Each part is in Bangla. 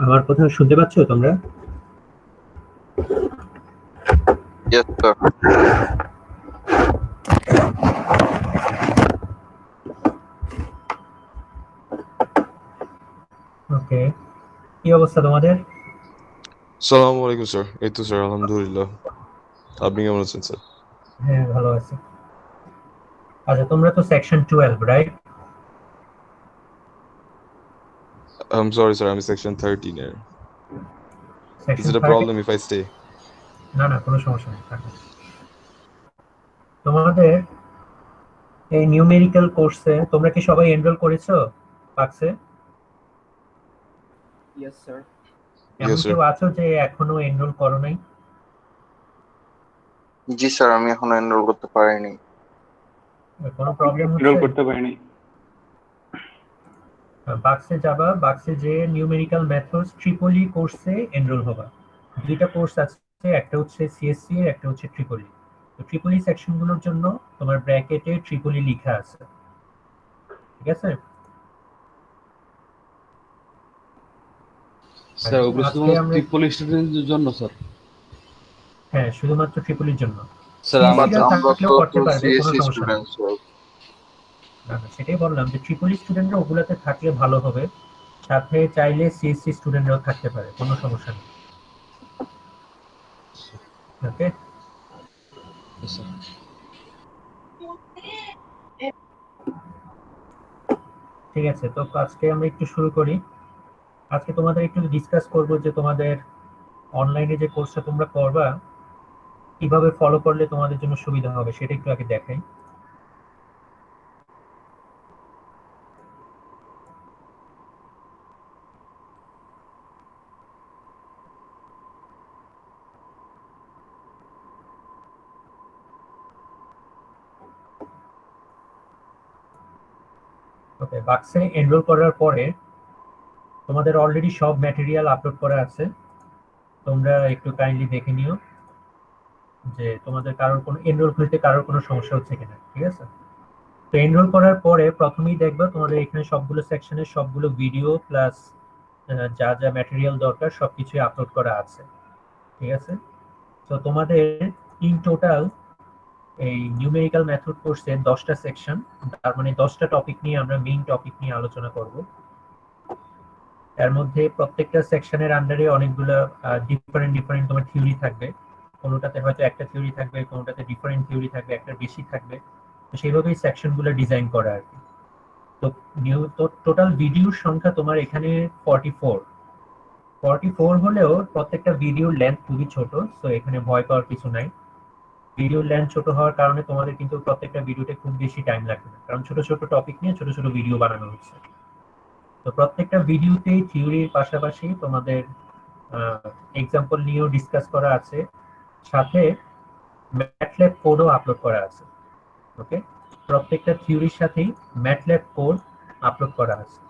আমার কথা শুনতে পাচ্ছ তোমরা? Yes, sir. ওকে, কি অবস্থা তোমাদের? সালামু আলাইকুম স্যার। এই তো স্যার আলহামদুলিল্লাহ। আপনি কেমন আছেন স্যার? হ্যাঁ, ভালো আছি। আচ্ছা, তোমরা তো section 12, right? I'm sorry sir, I'm in section 13 এর। Is section it a 13? problem if I stay? না না, কোনো সমস্যা নেই, থাকো। তোমাদের এই নিউমেরিক্যাল কোর্সে তোমরা কি সবাই এনরোল করেছো পাকসে? Yes, sir. এমন Yes sir. কেউ আছো যে এখনো এনরোল করো নাই? জি স্যার, আমি এখনো এনরোল করতে পারিনি। কোনো প্রবলেম এনরোল হচ্ছে? করতে পারিনি। বাক্সে যাবা, বাক্সে যে নিউমেরিক্যাল মেথডস ট্রিপলি কোর্সে এনরোল হবা। দুইটা কোর্স আছে, একটা হচ্ছে সিএসসি এর, একটা হচ্ছে ট্রিপলি। তো ট্রিপলি সেকশনগুলোর জন্য তোমার ব্র্যাকেটে ট্রিপলি লেখা আছে, ঠিক আছে? স্যার ওগুলো আজকে শুধুমাত্র আমরা ট্রিপল স্টুডেন্টদের জন্য স্যার? হ্যাঁ, শুধুমাত্র ট্রিপলির জন্য। স্যার CSC বাট রা আমরা থাকলেও করতে তো পারবে, কোনো সিএসসি সমস্যা নেই। Student sir. না না, সেটাই বললাম যে ট্রিপলি স্টুডেন্টরা ওগুলাতে থাকলে ভালো হবে, সাথে চাইলে সিএসসি স্টুডেন্টরাও থাকতে পারে, কোনো সমস্যা নেই। ওকে, স্যার ঠিক আছে। তো আজকে আমরা একটু শুরু করি। আজকে তোমাদের একটু ডিসকাস করব যে তোমাদের অনলাইনে যে কোর্সটা তোমরা করবা কিভাবে ফলো করলে তোমাদের জন্য সুবিধা হবে সেটা একটু আগে দেখাই। ওকে, বাক্সে এনরোল করার পরে তোমাদের অলরেডি সব ম্যাটেরিয়াল আপলোড করা আছে, তোমরা একটু কাইন্ডলি দেখে নিও যে তোমাদের কারোর কোনো এনরোল করতে কারোর কোনো সমস্যা হচ্ছে কিনা, ঠিক আছে? তো এনরোল করার পরে প্রথমেই দেখবা তোমাদের এখানে সবগুলো সেকশনের সবগুলো ভিডিও প্লাস যা যা ম্যাটেরিয়াল দরকার সবকিছুই আপলোড করা আছে, ঠিক আছে? তো তোমাদের ইন টোটাল এই নিউমেরিক্যাল মেথড কোর্সে 10টা সেকশন, তার মানে 10টা টপিক নিয়ে আমরা মেইন টপিক নিয়ে আলোচনা করব। এর মধ্যে প্রত্যেকটা সেকশনের আন্ডারে অনেকগুলো ডিফারেন্ট ডিফারেন্ট তোমার থিওরি থাকবে। কোনোটাতে হয়তো একটা থিওরি থাকবে, কোনোটাতে ডিফারেন্ট থিওরি থাকবে, একটা বেশি থাকবে। তো সেইভাবেই সেকশনগুলো ডিজাইন করা আর কি। তো টোটাল ভিডিওর সংখ্যা তোমার এখানে 44 হলেও প্রত্যেকটা ভিডিওর লেন্থ খুবই ছোট, তো এখানে ভয় পাওয়ার কিছু নাই। ভিডিওর লেন্থ ছোট হওয়ার কারণে তোমাদের কিন্তু প্রত্যেকটা ভিডিওতে খুব বেশি টাইম লাগবে না, কারণ ছোট ছোট টপিক নিয়ে ছোট ছোট ভিডিও বানানো হচ্ছে। তো প্রত্যেকটা ভিডিওতেই থিওরির পাশাপাশি তোমাদের এক্সাম্পল নিয়েও ডিসকাস করা আছে, সাথে ম্যাটল্যাব কোডও আপলোড করা আছে। ওকে, প্রত্যেকটা থিওরির সাথেই ম্যাটল্যাব কোড আপলোড করা আছে।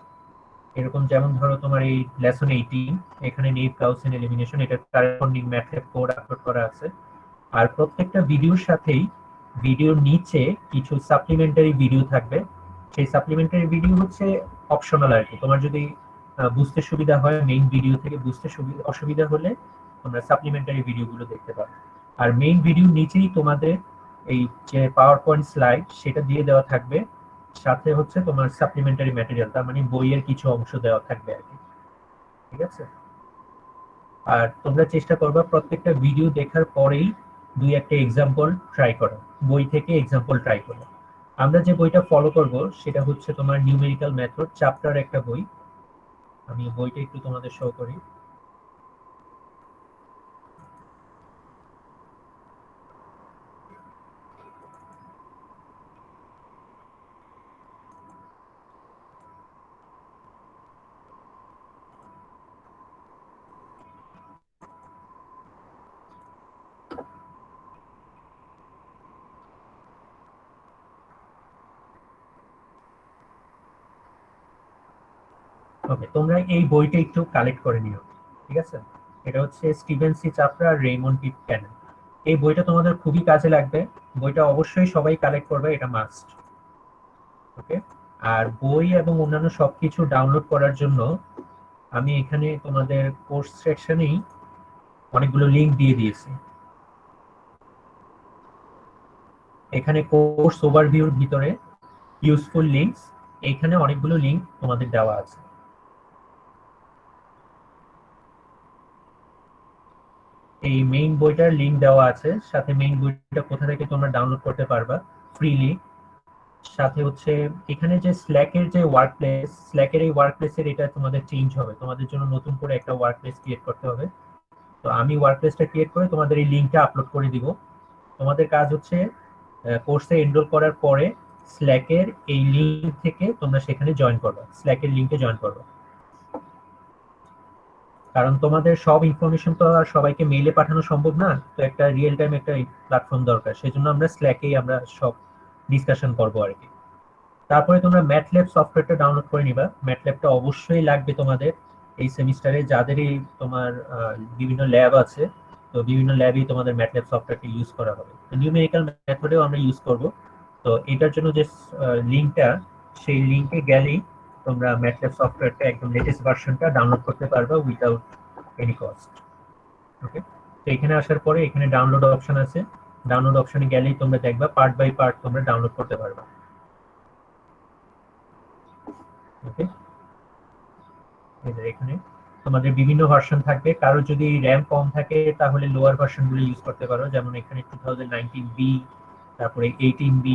এরকম যেমন ধরো তোমার এই লেসন 18, এখানে নেইভ গাউসিয়ান এলিমিনেশন, এটা কারেসপন্ডিং ম্যাটল্যাব কোড আপলোড করা আছে। আর প্রত্যেকটা ভিডিওর সাথেই ভিডিওর নিচে কিছু সাপ্লিমেন্টারি ভিডিও থাকবে। সেই সাপ্লিমেন্টারি ভিডিও হচ্ছে অপশনাল আর কি, তোমার যদি বুঝতে সুবিধা হয় মেইন ভিডিও থেকে, বুঝতে অসুবিধা হলে তোমরা সাপ্লিমেন্টারি ভিডিওগুলো দেখতে পারো। আর মেইন ভিডিওর নিচেই তোমাদের এই যে পাওয়ার পয়েন্ট স্লাইড সেটা দিয়ে দেওয়া থাকবে, সাথে হচ্ছে তোমার সাপ্লিমেন্টারি ম্যাটেরিয়াল, তার মানে বইয়ের কিছু অংশ দেওয়া থাকবে আর কি, ঠিক আছে? আর তোমরা চেষ্টা করবা প্রত্যেকটা ভিডিও দেখার পরেই দুই একটা এক্সাম্পল ট্রাই করো, বই থেকে এক্সাম্পল ট্রাই করো। আমরা যে বইটা ফলো করব সেটা হচ্ছে তোমার নিউমেরিক্যাল মেথড চ্যাপ্টার একটা বই। আমি বইটা একটু তোমাদের শো করি। ওকে, তোমরা এই বইটা একটু কালেক্ট করে নিও, ঠিক আছে? এটা হচ্ছে স্টিভেন সি চাপরা আর রেইমন্ড পি ক্যানন। এই বইটা তোমাদের খুবই কাজে লাগবে, বইটা অবশ্যই সবাই কালেক্ট করবে, এটা মাস্ট। ওকে, আর বই এবং অন্যান্য সবকিছু ডাউনলোড করার জন্য আমি এখানে তোমাদের কোর্স সেকশনেই অনেকগুলো লিংক দিয়ে দিয়েছি। এখানে কোর্স ওভারভিউর ভিতরে ইউজফুল লিংকস, এখানে অনেকগুলো লিংক তোমাদের দেওয়া আছে। এই মেইন বইটার লিংক দেওয়া আছে, সাথে মেইন বইটা কোথা থেকে তোমরা ডাউনলোড করতে পারবা ফ্রিলি। সাথে হচ্ছে এখানে যে স্ল্যাকের যে ওয়ার্কপ্লেস, স্ল্যাকের এই ওয়ার্কপ্লেসের এটা তোমাদের চেঞ্জ হবে, তোমাদের জন্য নতুন করে একটা ওয়ার্কপ্লেস ক্রিয়েট করতে হবে। তো আমি ওয়ার্কপ্লেসটা ক্রিয়েট করে তোমাদের এই লিংকটা আপলোড করে দিব। তোমাদের কাজ হচ্ছে কোর্সে এনরোল করার পরে স্ল্যাকের এই লিংক থেকে তোমরা সেখানে জয়েন করবে, স্ল্যাকের লিংকে জয়েন করবে। কারণ তোমাদের সব ইনফরমেশন তো আর সবাইকে মেইলে পাঠানো সম্ভব না, তো একটা রিয়েল টাইম একটা প্ল্যাটফর্ম দরকার, সেজন্য আমরা স্ল্যাকেই আমরা সব ডিসকাশন করবো আর কি। তারপরে তোমরা ম্যাটল্যাব সফটওয়্যারটা ডাউনলোড করে নিবা। ম্যাটল্যাবটা অবশ্যই লাগবে তোমাদের এই সেমিস্টারে, যাদেরই তোমার বিভিন্ন ল্যাব আছে, তো বিভিন্ন ল্যাবেই তোমাদের ম্যাটল্যাব সফটওয়্যারটা ইউজ করা হবে। তো নিউমেরিক্যাল মেথডেও আমরা ইউজ করব। তো এটার জন্য যে লিংকটা, সেই লিংকে গেলেই তোমরা ম্যাটল্যাব সফটওয়্যারটা একদম লেটেস্ট ভার্সনটা ডাউনলোড করতে পারবা উইদাউট এনি কস্ট। ওকে, তো এখানে আসার পরে এখানে ডাউনলোড অপশন আছে, ডাউনলোড অপশনে গেলেই তোমরা দেখবা পার্ট বাই পার্ট তোমরা ডাউনলোড করতে পারবা। ওকে, এখানে তোমাদের বিভিন্ন ভার্সন থাকবে, কারো যদি র্যাম কম থাকে তাহলে লোয়ার ভার্সনগুলো ইউজ করতে পারো, যেমন এখানে 2019B, তারপরে 18B,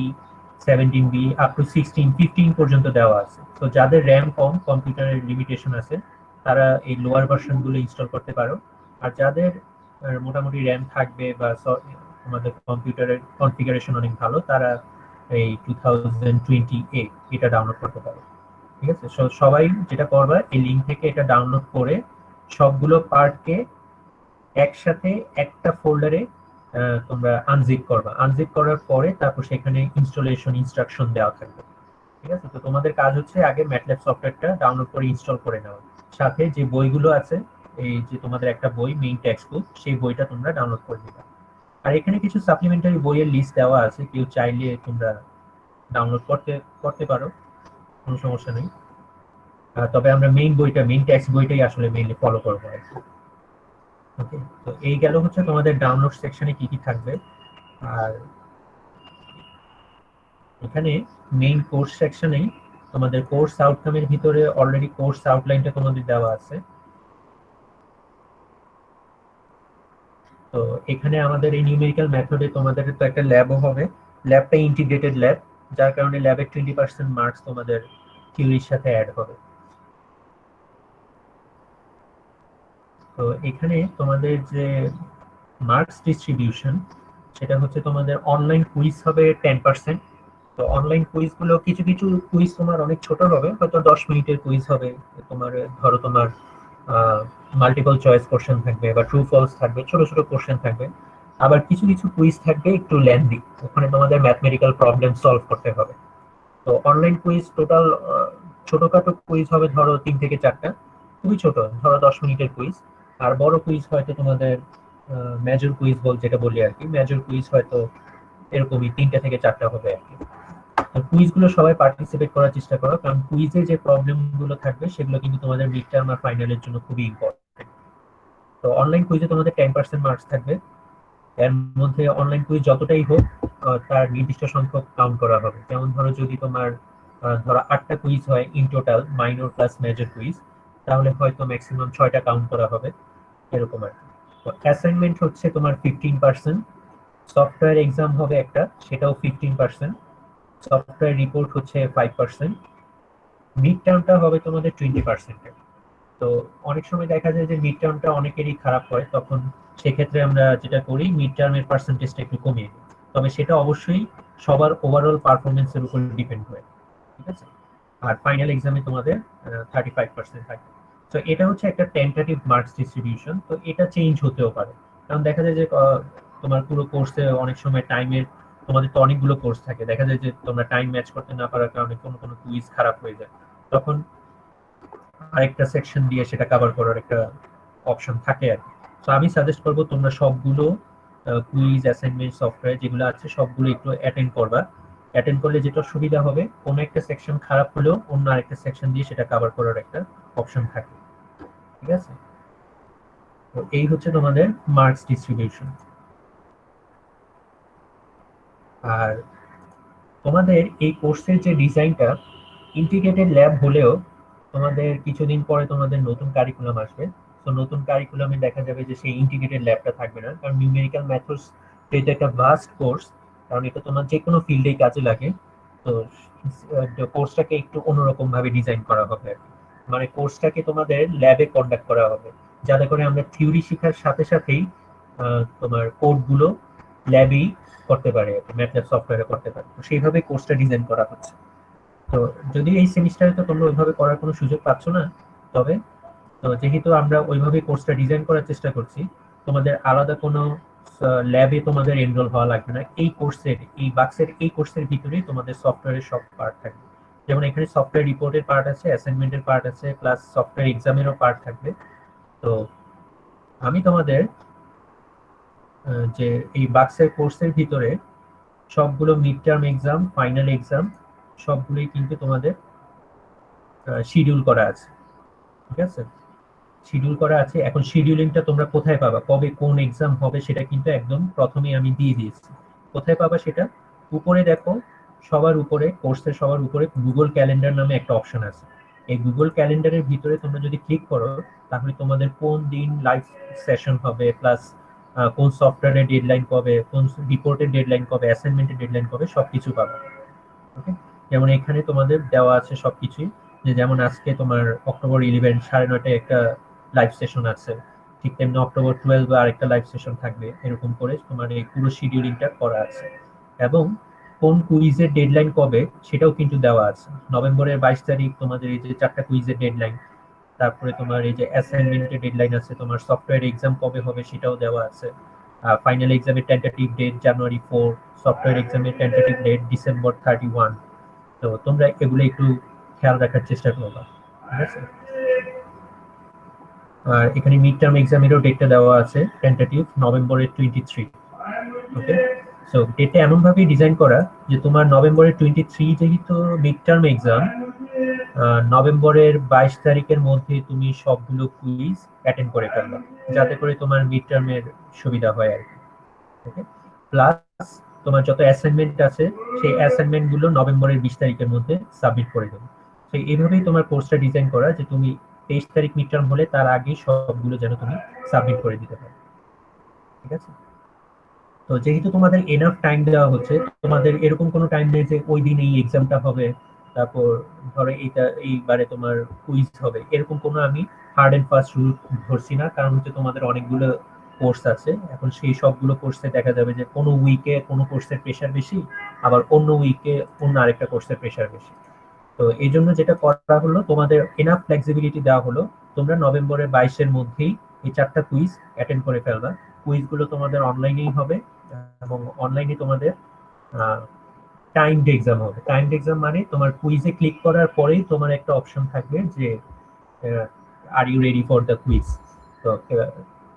17B আপ টু 16, 15 পর্যন্ত দেওয়া আছে। তো যাদের র্যাম কম, কম্পিউটারের লিমিটেশন আছে, তারা এই লোয়ার ভার্সনগুলো ইনস্টল করতে পারো। আর যাদের মোটামুটি র্যাম থাকবে বা তোমাদের কম্পিউটারের কনফিগারেশন অনেক ভালো, তারা এই 2020A এটা ডাউনলোড করতে পারো। ঠিক আছে, সবাই যেটা করবা, এই লিংক থেকে এটা ডাউনলোড করে সবগুলো পার্টকে একসাথে একটা ফোল্ডারে তোমরা আনজিপ করবা। আনজিপ করার পরে তারপর সেখানে ইনস্টলেশন ইনস্ট্রাকশন দেওয়া থাকবে। ঠিক আছে, তো তোমাদের কাজ হচ্ছে আগে ম্যাটল্যাব সফটওয়্যারটা ডাউনলোড করে ইনস্টল করে নেওয়া, সাথে যে বইগুলো আছে, এই যে তোমাদের একটা বই মেইন টেক্সট বুক, সেই বইটা তোমরা ডাউনলোড করে দিবা। আর এখানে কিছু সাপ্লিমেন্টারি বইয়ের লিস্ট দেওয়া আছে, কেউ চাইলে তোমরা ডাউনলোড করতে পারো, কোনো সমস্যা নেই। তবে আমরা মেইন বইটা, মেইন টেক্সট বইটাই আসলে মেইনলি ফলো করবো আর কি। ওকে, তো এই গেল হচ্ছে তোমাদের ডাউনলোড সেকশনে কি কি থাকবে। আর এখানে মেইন কোর্স সেকশনেই তোমাদের কোর্স আউটকামের ভিতরে অলরেডি কোর্স আউটলাইনটা তোমাদের দেওয়া আছে। তো এখানে আমাদের এই নিউমেরিক্যাল মেথডে তোমাদের তো একটা ল্যাবও হবে, ল্যাবটা ইন্টিগ্রেটেড ল্যাব, যার কারণে ল্যাবের 20% মার্কস তোমাদের থিওরির সাথে অ্যাড হবে। তো এখানে তোমাদের যে মার্কস ডিস্ট্রিবিউশন, সেটা হচ্ছে তোমাদের অনলাইন কুইজ হবে 10%। তো অনলাইন কুইজগুলো কিছু কিছু কুইজ তোমার অনেক ছোট হবে, হয়তো 10 মিনিটের কুইজ হবে। তোমার ধরো তোমার মাল্টিপল চয়েস কোশ্চেন থাকবে বা ট্রু ফলস থাকবে, ছোট ছোট কোশ্চেন থাকবে। আবার কিছু কিছু কুইজ থাকবে একটু লেন্দি, ওখানে তোমাদের ম্যাথমেটিক্যাল প্রবলেম সলভ করতে হবে। তো অনলাইন কুইজ টোটাল ছোটখাটো কুইজ হবে ধরো 3 থেকে 4টা, খুবই ছোট, ধরো 10 মিনিটের কুইজ। আর বড় কুইজ হয়তো তোমাদের মেজর কুইজ যেটা বলি আর কি, মেজর কুইজ হয়তো এরকমই 3টা থেকে 4টা হবে আর কি। তো কুইজগুলো সবাই পার্টিসিপেট করার চেষ্টা করো, কারণ কুইজে যে প্রবলেমগুলো থাকবে সেগুলো কিন্তু তোমাদের মিড টার্ম আর ফাইনালের জন্য খুবই ইম্পর্টেন্ট। তো অনলাইন কুইজে তোমাদের 10% মার্কস থাকবে। এর মধ্যে অনলাইন কুইজ যতটাই হোক তার নির্দিষ্ট সংখ্যক কাউন্ট করা হবে। যেমন ধরো যদি তোমার ধরো 8টা কুইজ হয় in total, minor plus major quiz, তাহলে হয়তো ম্যাক্সিমাম 6টা কাউন্ট করা হবে, এরকম আর কি। তো অ্যাসাইনমেন্ট হচ্ছে তোমার 15%, সফটওয়্যার এক্সাম হবে একটা, সেটাও 15%, সফটওয়্যার রিপোর্ট হচ্ছে 5%, মিড টার্মটা হবে তোমাদের 20%। তো অনেক সময় দেখা যায় যে মিড টার্মটা অনেকেরই খারাপ হয়, তখন সেক্ষেত্রে আমরা যেটা করি মিড টার্মের পার্সেন্টেজটা একটু কমিয়ে দিই, তবে সেটা অবশ্যই সবার ওভারঅল পারফরমেন্সের উপর ডিপেন্ড করে। ঠিক আছে, আর ফাইনাল এক্সামে তোমাদের 35% থাকে। তো এটা হচ্ছে একটা টেন্টেটিভ মার্কস ডিস্ট্রিবিউশন, তো এটা চেঞ্জ হতেও পারে, কারণ দেখা যায় যে তোমার পুরো কোর্সে অনেক সময় টাইমের, তোমাদের তো অনেকগুলো কোর্স থাকে, দেখা যায় যে তোমরা টাইম ম্যাচ করতে না পারার কারণে কোনো কোনো কুইজ খারাপ হয়ে যায়, তখন আরেকটা সেকশন দিয়ে সেটা কভার করার একটা অপশন থাকে আর কি। তো আমি সাজেস্ট করবো তোমরা সবগুলো কুইজ, অ্যাসাইনমেন্ট, সফটওয়্যার যেগুলো আছে সবগুলো একটু অ্যাটেন্ড করবা। অ্যাটেন্ড করলে যেটা সুবিধা হবে, কোনো একটা সেকশন খারাপ হলেও অন্য আরেকটা সেকশন দিয়ে সেটা কভার করার একটা অপশন থাকে। ঠিক আছে? তো এই হচ্ছে তোমাদের মার্কস ডিস্ট্রিবিউশন। আর তোমাদের এই কোর্সের যে ডিজাইনটা ইন্টিগ্রেটেড ল্যাব হলেও তোমাদের কিছুদিন পরে তোমাদের নতুন কারিকুলাম আসবে। তো নতুন কারিকুলামে দেখা যাবে যে সেই ইন্টিগ্রেটেড ল্যাবটা থাকবে না, কারণ নিউমেরিক্যাল মেথডস এটা একটা ভাস্ট কোর্স, কারণ এটা তোমার যে কোনো ফিল্ডেই কাজে লাগে। তো কোর্সটাকে একটু অন্যরকম ভাবে ডিজাইন করা হবে আর কি। মানে কোর্সটাকে তোমাদের ল্যাবে কন্ডাক্ট করা হবে, যাতে করে আমরা থিওরি শেখার সাথে সাথেই তোমার কোডগুলো ল্যাবেই করতে পারে, ম্যাটল্যাব সফটওয়্যারে করতে পারে। তো সেইভাবে কোর্সটা ডিজাইন করা হচ্ছে। তো যদি এই সেমিস্টারে তো তোমরা ওইভাবে করার কোনো সুযোগ পাচ্ছ না, তবে তো যেহেতু আমরা ওইভাবে কোর্সটা ডিজাইন করার চেষ্টা করছি, তোমাদের আলাদা কোনো ল্যাবে তোমাদের এনরোল হওয়া লাগবে না। এই কোর্সের এই বাক্সের এই কোর্সের ভিতরেই তোমাদের সফটওয়্যারের সব পার্ট থাকবে। যেমন এখানে সফটওয়্যার রিপোর্টের পার্ট আছে, অ্যাসাইনমেন্টের পার্ট আছে, প্লাস সফটওয়্যার এক্সামেরও পার্ট থাকবে। তো আমি তোমাদের যে এই বাক্সের কোর্সের ভিতরে সবগুলো mid term exam, final exam সবগুলোই কিন্তু তোমাদের শিডিউল করা আছে। ঠিক আছে, শিডিউল করা আছে। এখন শিডিউলিংটা তোমরা কোথায় পাবা, কবে কোন এক্সাম হবে সেটা কিন্তু একদম প্রথমেই আমি দিয়ে দিয়েছি। কোথায় পাবা সেটা? উপরে দেখো, সবার উপরে, কোর্সের সবার উপরে গুগল ক্যালেন্ডার নামে একটা অপশন আছে। এই গুগল ক্যালেন্ডারের ভিতরে তোমরা যদি ক্লিক করো, তাহলে তোমাদের কোন দিন লাইভ সেশন হবে, প্লাস কোন সফটওয়্যারের ডেডলাইন কবে, কোন রিপোর্টের ডেডলাইন কবে, অ্যাসাইনমেন্টের ডেডলাইন কবে, সবকিছু পাবে। ওকে, যেমন এখানে তোমাদের দেওয়া আছে সবকিছুই, যে যেমন আজকে তোমার অক্টোবর 11 9:30 একটা লাইভ সেশন আছে, ঠিক তেমনি অক্টোবর 12 আরেকটা লাইভ সেশন থাকবে। এরকম করে তোমার এই পুরো শিডিউলিংটা করা আছে। এবং কোন কুইজের ডেডলাইন কবে সেটাও কিন্তু দেওয়া আছে। নভেম্বরের 22 তারিখ তোমাদের এই যে 4টা কুইজের ডেডলাইন, তারপরে তোমার এই যে অ্যাসাইনমেন্টের ডেডলাইন আছে, তোমার সফটওয়্যার এক্সাম কবে হবে সেটাও দেওয়া আছে। ফাইনাল এক্সামের টেন্টেটিভ ডেট জানুয়ারি 4, সফটওয়্যার এক্সামের টেন্টেটিভ ডেট ডিসেম্বর 31। তো তোমরা এগুলো একটু খেয়াল রাখার চেষ্টা করবা। ঠিক আছে, আর এখানে মিড টার্ম এক্সামেরও ডেটটা দেওয়া আছে, টেন্টেটিভ নভেম্বরের 23। ওকে, সো ডেটটা এমনভাবে ডিজাইন করা যে তোমার নভেম্বরের 23 যেহেতু মিড টার্ম এক্সাম, নভেম্বরের 22 তারিখের মধ্যে তুমি সবগুলো কুইজ অ্যাটেন্ড করে ফেলবা, যাতে করে তোমার মিড টার্মের সুবিধা হয় আর কি। ওকে, প্লাস তোমার যত অ্যাসাইনমেন্ট আছে সেই অ্যাসাইনমেন্ট গুলো নভেম্বরের 20 তারিখের মধ্যে সাবমিট করে দেবে। তো এইভাবেই তোমার কোর্সটা ডিজাইন করা যে তুমি 23 তারিখ মিড টার্ম হলে তার আগে সবগুলো যেন তুমি সাবমিট করে দিতে পারো। ঠিক আছে, তো যেহেতু তোমাদের এনাফ টাইম দেওয়া হচ্ছে, তোমাদের এরকম কোনো টাইম নেই যে ওই দিন এই এক্সামটা হবে, তারপর ধরো এইবারে তোমার কুইজ হবে, এরকম কোনো আমি হার্ড এন্ড ফাস্ট রুল ধরছি না। কারণ হচ্ছে তোমাদের অনেকগুলো কোর্স আছে, এখন সেই সবগুলো কোর্সে দেখা যাবে যে কোনো উইকে কোনো কোর্সের প্রেশার বেশি, আবার অন্য উইকে অন্য আরেকটা কোর্সের প্রেশার বেশি। তো এই জন্য যেটা করা হলো, তোমাদের এনাফ ফ্লেক্সিবিলিটি দেওয়া হলো, তোমরা নভেম্বরের 22-এর মধ্যেই এই 4টা কুইজ অ্যাটেন্ড করে ফেলবা। কুইজগুলো তোমাদের অনলাইনেই হবে, এবং অনলাইনে তোমাদের টাইমড এক্সাম হবে। টাইমড এক্সাম মানে তোমার কুইজে ক্লিক করার পরেই তোমার একটা অপশন থাকবে যে are you ready for the quiz. তো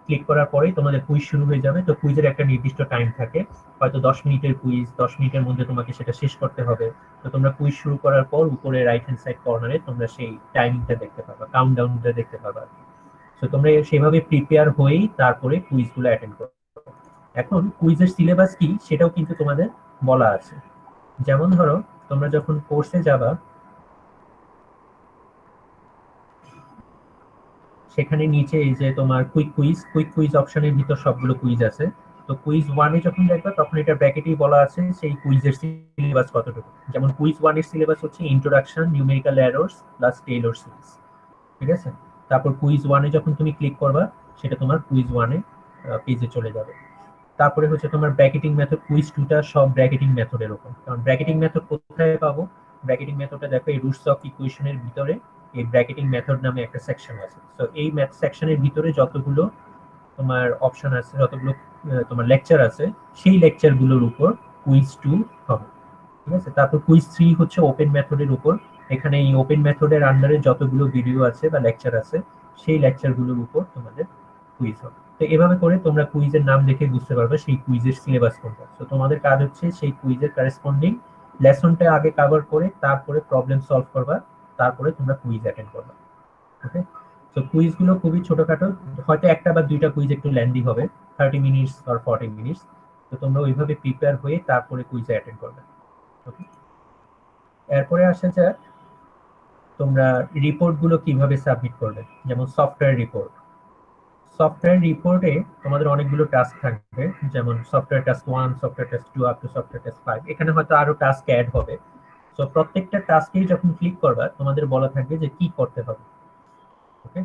ক্লিক করার পরেই তোমাদের কুইজ শুরু হয়ে যাবে। তো কুইজের একটা নির্দিষ্ট টাইম থাকে, হয়তো 10 মিনিটের কুইজ, 10 মিনিটের মধ্যে তোমাকে সেটা শেষ করতে হবে। তো তোমরা কুইজ শুরু করার পর উপরে রাইট হ্যান্ড সাইড কর্নারে তোমরা সেই টাইমিংটা দেখতে পাবা, কাউন্টডাউনটা দেখতে পাবা। তো তোমরা সেভাবে প্রিপেয়ার হয়েই তারপরে কুইজগুলো অ্যাটেন্ড করো। এখন কুইজের সিলেবাস কি সেটাও কিন্তু তোমাদের বলা আছে। যেমন ধরো, তোমরা যখন কোর্সে যাবা, সেখানে নিচে এই যে তোমার কুইক কুইজ অপশনের ভিতর সবগুলো কুইজ আছে। তো কুইজ 1-এ যখন দেখবা, তখন এটা ব্র্যাকেটেই বলা আছে সেই কুইজের সিলেবাস কতটুকু। যেমন কুইজ 1-এর সিলেবাস হচ্ছে introduction, numerical errors plus Taylor series. ঠিক আছে, তারপর কুইজ 1-এ যখন তুমি ক্লিক করবা, সেটা তোমার কুইজ 1-এ পেজে চলে যাবে। তারপরে হচ্ছে তোমার ব্র্যাকেটিং মেথড, কুইজ 2টা সব ব্র্যাকেটিং মেথডের উপর। কারণ ব্র্যাকেটিং মেথড কোথায় পাবো? ব্র্যাকেটিং মেথডটা দেখো এই রুটস অফ ইকুয়েশনের ভিতরে এই ব্র্যাকেটিং মেথড নামে একটা সেকশন আছে। তো এই ম্যাথ সেকশনের ভিতরে যতগুলো তোমার অপশন আছে, যতগুলো তোমার লেকচার আছে, সেই লেকচারগুলোর উপর কুইজ 2 হবে। ঠিক আছে, তারপর কুইজ 3 হচ্ছে ওপেন মেথডের উপর। এখানে এই ওপেন মেথডের আন্ডারে যতগুলো ভিডিও আছে বা লেকচার আছে, সেই লেকচারগুলোর উপর তোমাদের কুইজ হবে। তো এভাবে করে তোমরা কুইজের নাম দেখে বুঝতে পারবে সেই কুইজের সিলেবাস কোনটা। তো তোমাদের কাজ হচ্ছে সেই কুইজের করেসপন্ডিং লেসনটা আগে কভার করে তারপরে প্রবলেম সলভ করবা, তারপরে তোমরা কুইজ অ্যাটেন্ড করবা। ওকে, তো কুইজগুলো খুবই ছোটখাটো, হয়তো একটা বা দুইটা কুইজ একটু লেন্দি হবে, 30 মিনিটস আর 40 মিনিটস। তো তোমরা ওইভাবে প্রিপেয়ার হয়ে তারপরে কুইজে অ্যাটেন্ড করবে। ওকে, এরপরে আসা যাক তোমরা রিপোর্টগুলো কিভাবে সাবমিট করবে। যেমন সফটওয়্যার রিপোর্ট, সফটওয়্যার রিপোর্টে তোমাদের অনেকগুলো টাস্ক থাকবে, যেমন software task 1, software task 2 up to software task 5। এখানে হয়তো আরো টাস্ক অ্যাড হবে। তো প্রত্যেকটা টাস্কেই যখন ক্লিক করবা তোমাদের বলা থাকবে যে কি করতে হবে। ওকে,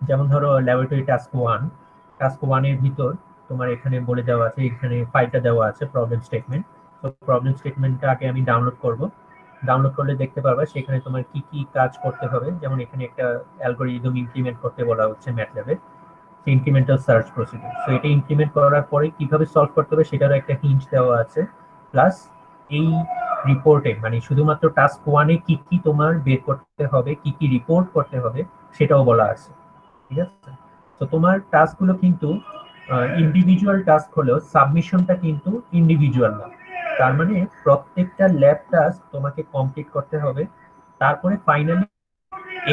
যেমন ধরো ল্যাবরেটরি টাস্ক 1 এর ভিতর তোমার এখানে বলে দেওয়া আছে, এখানে ফাইলটা দেওয়া আছে প্রবলেম স্টেটমেন্ট। তো প্রবলেম স্টেটমেন্টটা আগে আমি ডাউনলোড করব। ডাউনলোড করলে দেখতে পারবা সেখানে তোমার কি কি কাজ করতে হবে। যেমন এখানে একটা অ্যালগরিদম ইমপ্লিমেন্ট করতে বলা হচ্ছে ম্যাটল্যাবে, ইনক্রিমেন্টাল সার্চ প্রসিডিউর। সো এটা ইমপ্লিমেন্ট করার পরে কিভাবে সলভ করতে হবে সেটারও একটা হিন্ট দেওয়া আছে। প্লাস এই রিপোর্টে মানে শুধুমাত্র টাস্ক 1 এ কি কি তোমার বের করতে হবে, কি কি রিপোর্ট করতে হবে সেটাও বলা আছে। ঠিক আছে, তো তোমার টাস্কগুলো কিন্তু ইন্ডিভিজুয়াল টাস্ক হলেও সাবমিশনটা কিন্তু ইন্ডিভিজুয়াল না। তার মানে প্রত্যেকটা ল্যাব টাস্ক তোমাকে কমপ্লিট করতে হবে। তারপরে finally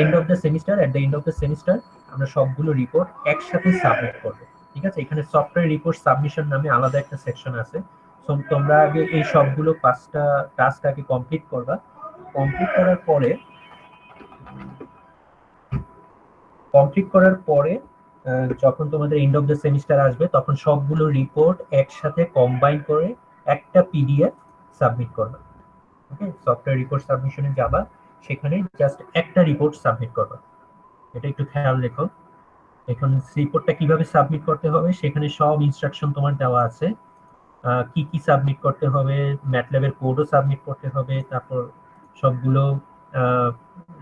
end of the semester, at the end of the semester আমরা সবগুলো রিপোর্ট একসাথে সাবমিট করবো। ঠিক আছে, এখানে সফটওয়্যার রিপোর্ট সাবমিশন নামে আলাদা একটা সেকশন আছে। তো তোমরা আগে এই সবগুলো 5টা টাস্ক আগে কমপ্লিট করবা। কমপ্লিট করার পরে যখন তোমাদের এন্ড অফ দ্য সেমিস্টার আসবে তখন সবগুলো রিপোর্ট একসাথে কম্বাইন করে একটা পিডিএফ সাবমিট করবে। ওকে, সফটওয়্যার রিপোর্ট সাবমিশনে যাবা, সেখানে জাস্ট একটা রিপোর্ট সাবমিট করবে। এটা একটু খেয়াল রেখো। এখন রিপোর্টটা কিভাবে সাবমিট করতে হবে সেখানে সব ইনস্ট্রাকশন তোমার দেওয়া আছে। কি কি সাবমিট করতে হবে, ম্যাটল্যাবের কোডও সাবমিট করতে হবে। তারপর সবগুলো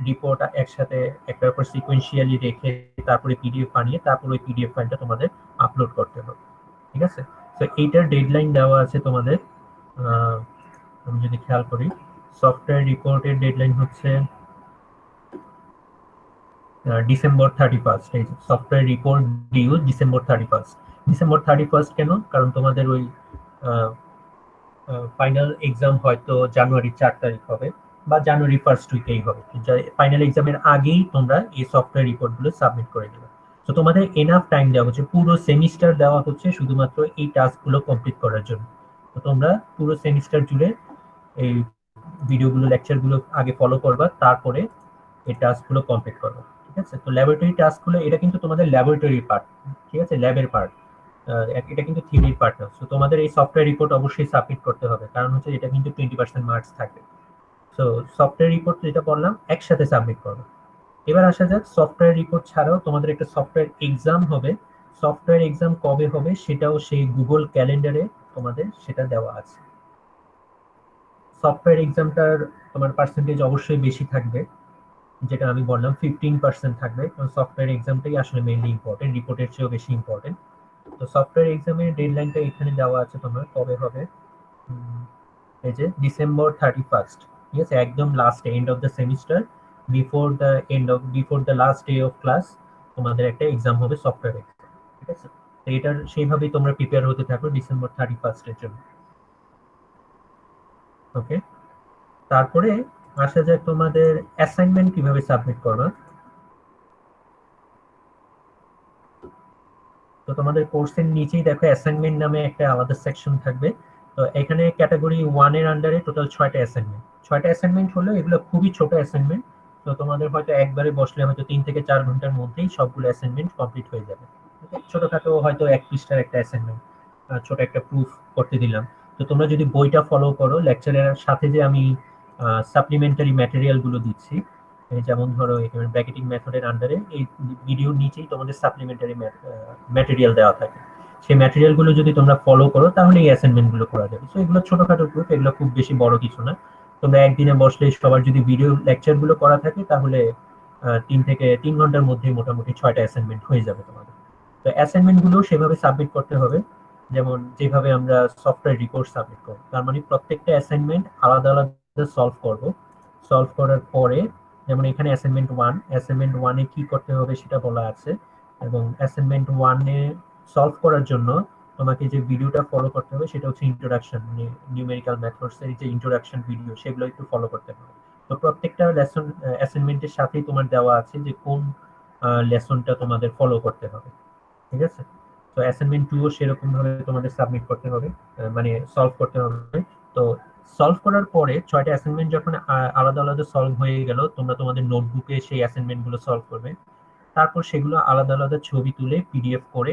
রিপোর্ট একসাথে একটা উপর সিকোয়েন্সিয়ালি রেখে তারপরে পিডিএফ বানিয়ে তারপর ওই পিডিএফ ফাইলটা তোমাদের আপলোড করতে হবে। ঠিক আছে, তো এইটার ডেডলাইন দেওয়া আছে তোমাদের। আমি যদি খেয়াল করি, সফটওয়্যার রিপোর্টের ডেডলাইন হচ্ছে ডিসেম্বর 31। এই software report due December 31। December 31 কেন? কারণ তোমাদের ওই ফাইনাল এক্সাম হয়তো জানুয়ারি 4 তারিখ হবে বা জানুয়ারি 1st উইকেই হবে। ফাইনাল এক্সামের আগেই তোমরা এই সফটওয়্যার রিপোর্টগুলো সাবমিট করে দেবে। তো তোমাদের এনাফ টাইম দেওয়া হচ্ছে, পুরো সেমিস্টার দেওয়া হচ্ছে শুধুমাত্র এই টাস্কগুলো কমপ্লিট করার জন্য। তো তোমরা পুরো সেমিস্টার জুড়ে এই ভিডিওগুলো লেকচারগুলো আগে ফলো করবা, তারপরে এই টাস্কগুলো কমপ্লিট করবা। ঠিক আছে, তো ল্যাবরেটরি টাস্কগুলো এটা কিন্তু তোমাদের ল্যাবরেটরি পার্ট। ঠিক আছে, ল্যাবের পার্ট, এটা কিন্তু থিওরির পার্ট না। তো তোমাদের এই সফটওয়্যার রিপোর্ট অবশ্যই সাবমিট করতে হবে, কারণ হচ্ছে এটা কিন্তু 20% মার্কস থাকে। সো সফটওয়্যার রিপোর্ট যেটা বললাম একসাথে সাবমিট করবে। এবার আসা যাক সফটওয়্যার রিপোর্ট ছাড়াও তোমাদের একটা সফটওয়্যার এক্সাম হবে। সফটওয়্যার এক্সাম কবে হবে সেটাও সেই গুগল ক্যালেন্ডারে তোমাদের সেটা দেওয়া আছে। সফটওয়্যার এক্সামটার তোমার পার্সেন্টেজ অবশ্যই বেশি থাকবে, যেটা আমি বললাম 15% থাকবে, কারণ সফটওয়্যার এক্সামটাই আসলে মেইনলি ইম্পর্টেন্ট, রিপোর্টের চেয়েও বেশি ইম্পর্টেন্ট। তো সফটওয়্যার এক্সামের ডেডলাইনটা এখানে দেওয়া আছে তোমার কবে হবে। এই যে ডিসেম্বর 31। ঠিক আছে, একদম লাস্টে end of the semester, before the last day of class তোমাদের একটা এক্সাম হবে সফটওয়্যার এক্সাম। ঠিক আছে, তো এটার সেইভাবেই তোমরা প্রিপেয়ার হতে থাকো ডিসেম্বর 31 এর জন্য। ওকে, তারপরে আসা যায় তোমাদের অ্যাসাইনমেন্ট কিভাবে সাবমিট করবা। তো তোমাদের কোর্সের নিচেই দেখো অ্যাসাইনমেন্ট নামে একটা আলাদা সেকশন থাকবে। তো এখানে ক্যাটাগরি 1 এর আন্ডারে টোটাল 6টা অ্যাসাইনমেন্ট। 6টা অ্যাসাইনমেন্ট হলো, এগুলো খুবই ছোট অ্যাসাইনমেন্ট। তো তোমাদের হয়তো একবারে বসলে হয়তো 3 থেকে 4 ঘন্টার মধ্যেই সবগুলো অ্যাসাইনমেন্ট কমপ্লিট হয়ে যাবে। ছোটখাটো হয়তো 1 পৃষ্ঠার একটা অ্যাসাইনমেন্ট, ছোট একটা প্রুফ করতে দিলাম। তো তোমরা যদি বইটা ফলো করো, লেকচারের সাথে যে আমি সাপ্লিমেন্টারি ম্যাটেরিয়াল গুলো দিচ্ছি, যেমন ধরো এখানে ব্র্যাকেটিং মেথডের আন্ডারে এই ভিডিওর নিচেই তোমাদের সাপ্লিমেন্টারি ম্যাটেরিয়াল দেওয়া থাকে। সেই ম্যাটেরিয়াল গুলো যদি তোমরা ফলো করো তাহলে এই অ্যাসাইনমেন্ট গুলো করা যাবে। সো এগুলো ছোটখাটো প্রুফ, এগুলো খুব বেশি বড় কিছু না। তোমরা একদিনে বসলে সবার যদি ভিডিও লেকচার গুলো করা থাকে তাহলে 3 ঘন্টার মধ্যে মোটামুটি 6টা অ্যাসাইনমেন্ট হয়ে যাবে তোমাদের। তো অ্যাসাইনমেন্ট গুলো সেভাবে সাবমিট করতে হবে যেমন যেভাবে আমরা সফটওয়্যার রিপোর্ট সাবমিট করব। তার মানে প্রত্যেকটা অ্যাসাইনমেন্ট আলাদা আলাদা সলভ করব। সলভ করার পরে যেমন এখানে অ্যাসাইনমেন্ট 1 এ কি করতে হবে সেটা বলা আছে, এবং অ্যাসাইনমেন্ট 1 এ সলভ করার জন্য তোমাকে যে ভিডিওটা ফলো করতে হবে সেটা হচ্ছে ইন্ট্রোডাকশন, মানে নিউমেরিক্যাল মেথডস এর যে ইন্ট্রোডাকশন ভিডিও সেগুলো একটু ফলো করতে হবে। তো প্রত্যেকটা লেসন অ্যাসাইনমেন্টের সাথেই তোমার দেওয়া আছে যে কোন লেসনটা তোমাদের ফলো করতে হবে, ঠিক আছে? তো অ্যাসাইনমেন্ট 2 ও সেরকম ভাবে তোমাদের সাবমিট করতে হবে, মানে সলভ করতে হবে। তো সলভ করার পরে 6টা অ্যাসাইনমেন্ট যখন আলাদা আলাদা সলভ হয়ে গেল, তোমরা তোমাদের নোটবুকে সেই অ্যাসাইনমেন্ট গুলো সলভ করবে। তারপর সেগুলো আলাদা আলাদা ছবি তুলে পিডিএফ করে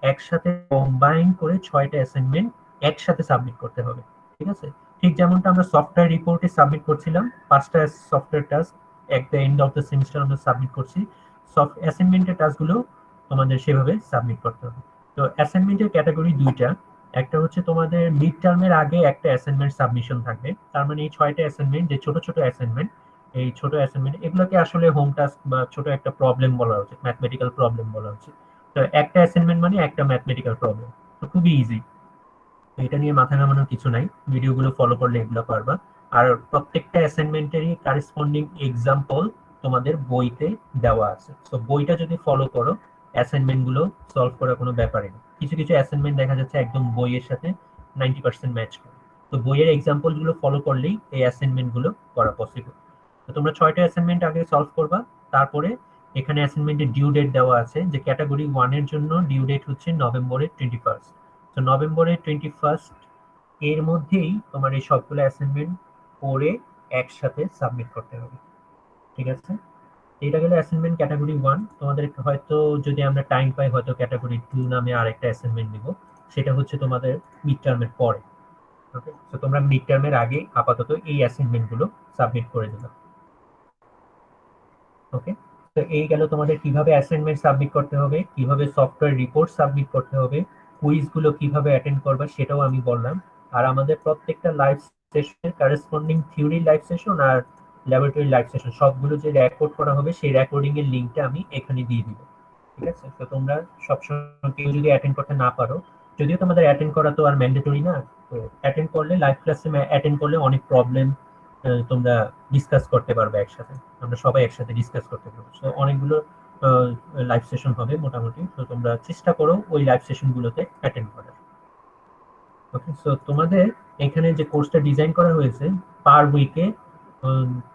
একসাথে কম্বাইন করে 6টা অ্যাসাইনমেন্ট একসাথে সাবমিট করতে হবে, ঠিক আছে? ঠিক যেমনটা আমরা সফটওয়্যার রিপোর্টে সাবমিট করছিলাম, 5টা software task at the end of the semester আমরা সাবমিট করছি, সফট অ্যাসাইনমেন্টের টাস্কগুলো তোমাদের সেভাবে সাবমিট করতে হবে। তো অ্যাসাইনমেন্টের ক্যাটাগরি দুইটা, একটা হচ্ছে তোমাদের মিড টার্মের আগে একটা অ্যাসাইনমেন্ট সাবমিশন থাকবে, তার মানে এই 6টা অ্যাসাইনমেন্ট যে ছোট ছোট অ্যাসাইনমেন্ট, এই ছোট অ্যাসাইনমেন্ট এগুলোকে আসলে হোম টাস্ক বা ছোট একটা প্রবলেম বলা উচিত, ম্যাথমেটিক্যাল প্রবলেম বলা উচিত। তো একটা অ্যাসাইনমেন্ট মানে একটা ম্যাথমেটিক্যাল প্রবলেম, তো খুবই ইজি, এটা নিয়ে মাথা ঘামানোর কিছু নাই, ভিডিওগুলো ফলো করলে এগুলো পারবা। আর প্রত্যেকটা অ্যাসাইনমেন্টেরই কারেসপন্ডিং এক্সাম্পল তোমাদের বইতে দেওয়া আছে, তো বইটা যদি ফলো করো অ্যাসাইনমেন্ট গুলো সলভ করা কোনো ব্যাপারই না। কিছু কিছু অ্যাসাইনমেন্ট দেখা যাচ্ছে একদম বইয়ের সাথে 90% ম্যাচ করে, তো বইয়ের এক্সাম্পল গুলো ফলো করলেই এই অ্যাসাইনমেন্ট গুলো করা পসিবল। তো তোমরা 6টা অ্যাসাইনমেন্ট আগে সলভ করবা, তারপরে এখানে অ্যাসাইনমেন্টের ডিউ ডেট দেওয়া আছে, যে ক্যাটাগরি 1 এর জন্য ডিউ ডেট হচ্ছে নভেম্বরের 21। তো নভেম্বরের 21 এর মধ্যেই তোমার এই সবগুলো অ্যাসাইনমেন্ট করে একসাথে সাবমিট করতে হবে, ঠিক আছে? এটা গেল অ্যাসাইনমেন্ট ক্যাটাগরি 1। তোমাদের হয়তো যদি আমরা টাইম পাই হয়তো ক্যাটাগরি 2 নামে আরেকটা অ্যাসাইনমেন্ট দিব, সেটা হচ্ছে তোমাদের মিড টার্মের পরে। ওকে, তো তোমরা মিড টার্মের আগে আপাতত এই অ্যাসাইনমেন্ট গুলো সাবমিট করে দিলাম। ওকে, তো এই গেল তোমাদের কিভাবে অ্যাসাইনমেন্ট সাবমিট করতে হবে, কিভাবে সফটওয়্যার রিপোর্ট সাবমিট করতে হবে, কুইজ গুলো কিভাবে অ্যাটেন্ড করবা সেটাও আমি বললাম। আর আমাদের প্রত্যেকটা লাইভ সেশনের কারেসপন্ডিং থিওরি লাইভ সেশন আর ল্যাবরেটরি লাইভ সেশন সবগুলো যে রেকর্ড করা হবে সেই রেকর্ডিং এর লিংকটা আমি এখানে দিয়ে দিব, ঠিক আছে? তো তোমরা সবসময় কেউ যদি অ্যাটেন্ড করতে না পারো, যদিও তোমাদের অ্যাটেন্ড করা তো আর ম্যান্ডেটরি না, তো অ্যাটেন্ড করলে লাইভ ক্লাসে অ্যাটেন্ড করলে অনেক প্রবলেম তোমরা ডিসকাস করতে পারবে একসাথে, আমরা সবাই একসাথে ডিসকাস করতে পারবো। সো অনেকগুলো লাইভ সেশন হবে মোটামুটি, তো তোমরা চেষ্টা করো ওই লাইভ সেশন গুলোতে অ্যাটেন্ড করার। ওকে, সো তোমাদের এখানে যে কোর্সটা ডিজাইন করা হয়েছে পার উইকে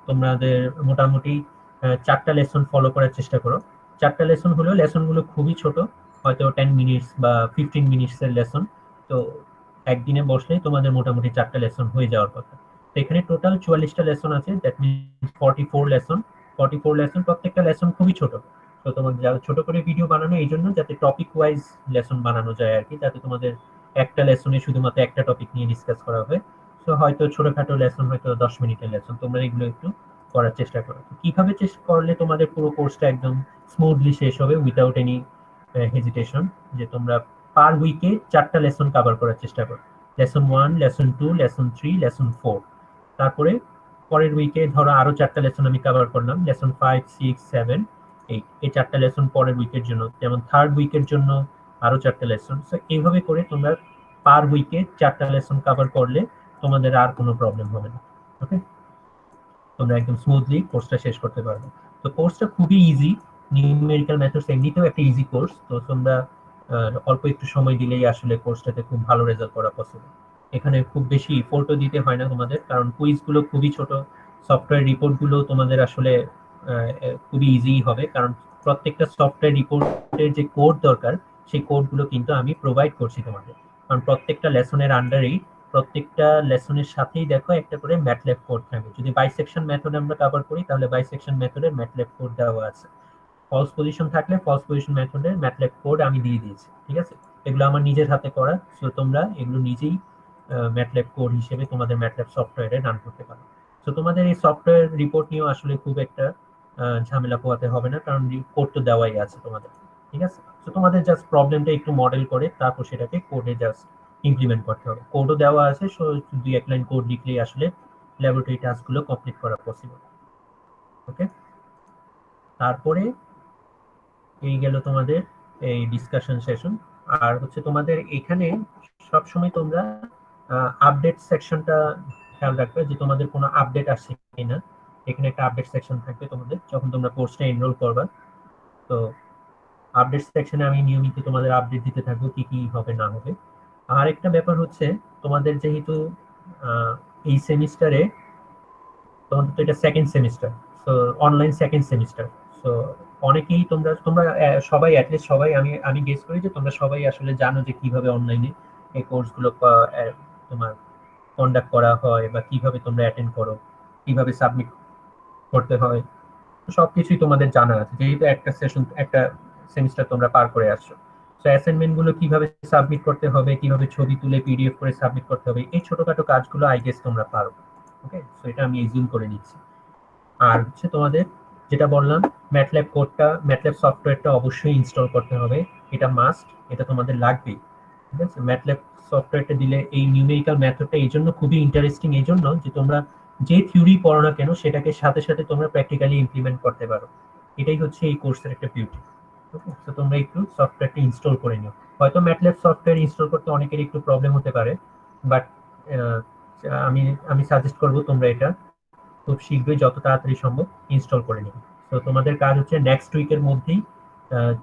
তোমাদের মোটামুটি 4টা লেসন ফলো করার চেষ্টা করো। 4টা লেসন হলেও লেসনগুলো খুবই ছোট, হয়তো 10 মিনিটস বা 15 মিনিটস এর লেসন, তো একদিনে বসলেই তোমাদের মোটামুটি 4টা লেসন হয়ে যাওয়ার কথা। তো এখানে টোটাল 44টা লেসন আছে, দ্যাট মিনস 44 লেসন। 44 লেসন, প্রত্যেকটা লেসন খুবই ছোট। তো তোমাদের ছোট করে ভিডিও বানানো এই জন্য যাতে টপিক ওয়াইজ লেসন বানানো যায় আর কি, যাতে তোমাদের একটা লেসনে শুধুমাত্র একটা টপিক নিয়ে ডিসকাস করা হবে। তো হয়তো ছোটখাটো লেসন, হয়তো 10 মিনিটের লেসন, তোমরা এগুলো একটু করার চেষ্টা করো। কিভাবে চেষ্টা করলে তোমাদের পুরো কোর্সটা একদম স্মুথলি শেষ হবে উইদাউট এনি হেজিটেশন, যে তোমরা পার উইকে 4টা লেসন কভার করার চেষ্টা করো, লেসন 1, লেসন 2, লেসন 3, লেসন 4। তারপরে পরের উইকে ধরো আরো 4টা লেসন আমি কভার করলাম, লেসন 5, 6, 7, 8, এই 4টা লেসন পরের উইকের জন্য, যেমন থার্ড উইকের জন্য আরো 4টা লেসন। সো এইভাবে করে তোমরা পার উইকে 4টা লেসন কভার করলে তোমাদের আর কোনো প্রবলেম হবে না। ওকে, তোমরা একদম স্মুথলি কোর্সটা শেষ করতে পারবে। তো কোর্সটা খুবই ইজি, নিউমেরিক্যাল মেথডস এমনিতেও একটা ইজি কোর্স, তো তোমরা অল্প একটু সময় দিলেই আসলে কোর্সটাতে খুব ভালো রেজাল্ট করা পসিবল। এখানে খুব বেশি এফোর্টও দিতে হয় না তোমাদের, কারণ কুইজগুলো খুবই ছোট, সফটওয়্যার রিপোর্টগুলো তোমাদের আসলে খুবই ইজি হবে, কারণ প্রত্যেকটা সফটওয়্যার রিপোর্টের যে কোড দরকার সেই কোডগুলো কিন্তু আমি প্রোভাইড করছি তোমাদের, কারণ প্রত্যেকটা লেসনের আন্ডারেই, প্রত্যেকটা লেসনের সাথেই দেখো একটা করে ম্যাটল্যাব কোড থাকবে। যদি বাইসেকশন মেথড আমরা কভার করি তাহলে বাইসেকশন মেথডের ম্যাটল্যাব কোড দেওয়া আছে, ফলস পজিশন থাকলে ফলস পজিশন মেথডের ম্যাটল্যাব কোড আমি দিয়ে দিয়েছি, ঠিক আছে? এগুলো আমার নিজের হাতে করা, সো তোমরা এগুলো নিজেই ম্যাটল্যাব কোড হিসেবে তোমাদের ম্যাটল্যাব সফটওয়্যারে রান করতে পারো। সো তোমাদের এই সফটওয়্যার রিপোর্ট নিয়েও আসলে খুব একটা ঝামেলা পোহাতে হবে না, কারণ কোড তো দেওয়াই আছে তোমাদের, ঠিক আছে? তো তোমাদের জাস্ট প্রবলেমটা একটু মডেল করে তারপর সেটাকে কোডে জাস্ট ইমপ্লিমেন্ট করতে হবে, কোডও দেওয়া আছে, সো 2-1 লাইন কোড লিখলেই আসলে ল্যাবরেটরি টাস্কগুলো কমপ্লিট করা পসিবল। ওকে, তারপরে এই গেল তোমাদের এই ডিসকাশন সেশন। আর হচ্ছে তোমাদের এখানে সবসময় তোমরা আপডেট সেকশনটা খেয়াল রাখবে, যে তোমাদের কোনো আপডেট আসছে কিনা। এখানে একটা আপডেট সেকশন থাকবে তোমাদের যখন তোমরা কোর্সটা এনরোল করবা, তো আপডেট সেকশনে আমি নিয়মিত তোমাদের আপডেট দিতে থাকবো কি কি হবে না হবে। আর একটা ব্যাপার হচ্ছে তোমাদের যেহেতু এই সেমিস্টারে, তোমাদের তো এটা সেকেন্ড সেমিস্টার, তো অনলাইন সেকেন্ড সেমিস্টার, সো অনেকেই তোমরা তোমরা সবাই অ্যাটলিস্ট সবাই আমি গেস করি যে তোমরা সবাই আসলে জানো যে কিভাবে অনলাইনে এই কোর্সগুলো তোমার কন্ডাক্ট করা হয় বা কিভাবে তোমরা অ্যাটেন্ড করো, কিভাবে সাবমিট করতে হয়, তো সবকিছুই তোমাদের জানা আছে যেহেতু একটা সেমিস্টার তোমরা পার করে আসছো। তো অ্যাসাইনমেন্ট গুলো কিভাবে সাবমিট করতে হবে, কিভাবে ছবি তুলে পিডিএফ করে সাবমিট করতে হবে, এই ছোটখাটো কাজগুলো আই গেস তোমরা পারো। ওকে, সো এটা আমি এজিউম করে নিচ্ছি। আর হচ্ছে তোমাদের যেটা বললাম, ম্যাটল্যাব কোডটা, ম্যাটল্যাব সফটওয়্যারটা অবশ্যই ইনস্টল করতে হবে, এটা মাস্ট, এটা তোমাদের লাগবেই। ঠিক আছে, ম্যাটল্যাব সফটওয়্যারটা দিলে এই নিউমেরিক্যাল মেথডটা এই জন্য খুবই ইন্টারেস্টিং, এই জন্য যে তোমরা যে থিওরি পড়ো না কেন সেটাকে সাথে সাথে তোমরা প্র্যাকটিক্যালি ইমপ্লিমেন্ট করতে পারো। এটাই হচ্ছে এই কোর্সের একটা বিউটি। ওকে, তো তোমরা একটু সফটওয়্যারটা ইনস্টল করে নিও। হয়তো ম্যাটল্যাব সফটওয়্যার ইনস্টল করতে অনেকের একটু প্রবলেম হতে পারে, বাট আমি আমি সাজেস্ট করবো তোমরা এটা খুব শীঘ্রই যত তাড়াতাড়ি সম্ভব ইনস্টল করে নেবে। তো তোমাদের কাজ হচ্ছে নেক্সট উইকের মধ্যেই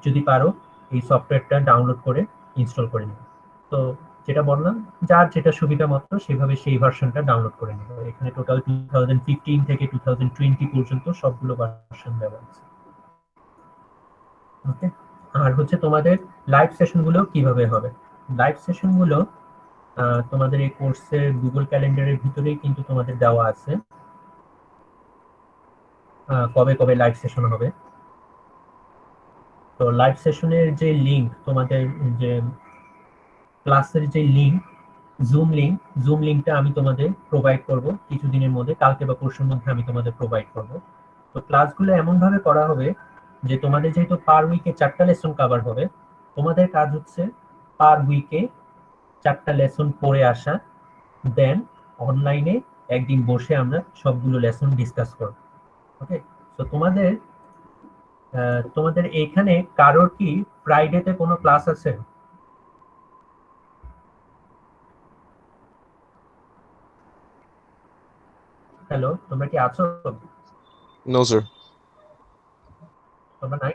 যদি পারো এই সফটওয়্যারটা ডাউনলোড করে ইনস্টল করে নেবে। তো যেটা বললাম, যার যেটা সুবিধা মতো সেভাবে সেই ভার্সনটা ডাউনলোড করে নেবে। এখানে টোটাল 2015 থেকে 2020 পর্যন্ত সবগুলো ভার্সন দেওয়া আছে। ওকে, আর হচ্ছে তোমাদের লাইভ সেশনগুলো কিভাবে হবে। লাইভ সেশনগুলো তোমাদের এই কোর্সের গুগল ক্যালেন্ডারের ভিতরেই কিন্তু তোমাদের দেওয়া আছে কবে কবে লাইভ সেশন হবে। তো লাইভ সেশনের যে লিংক, তোমাদের যে ক্লাসের যে লিংক, জুম লিংকটা আমি তোমাদের প্রোভাইড করব কিছুদিনের মধ্যে, কালকে বা পরশুর মধ্যে আমি তোমাদের প্রোভাইড করব। তো ক্লাসগুলো এমন ভাবে করা হবে যে তোমাদের যেহেতু পার উইকে 4টা লেসন কভার হবে, তোমাদের কাজ হচ্ছে পার উইকে 4টা লেসন পড়ে আসা, দেন অনলাইনে একদিন বসে আমরা সবগুলো লেসন ডিসকাস করব। ওকে, তো তোমাদের এইখানে কারোর কি ফ্রাইডেতে কোনো ক্লাস আছে? হ্যালো, তোমরা কি আছো? No, sir. তোমরা নাই?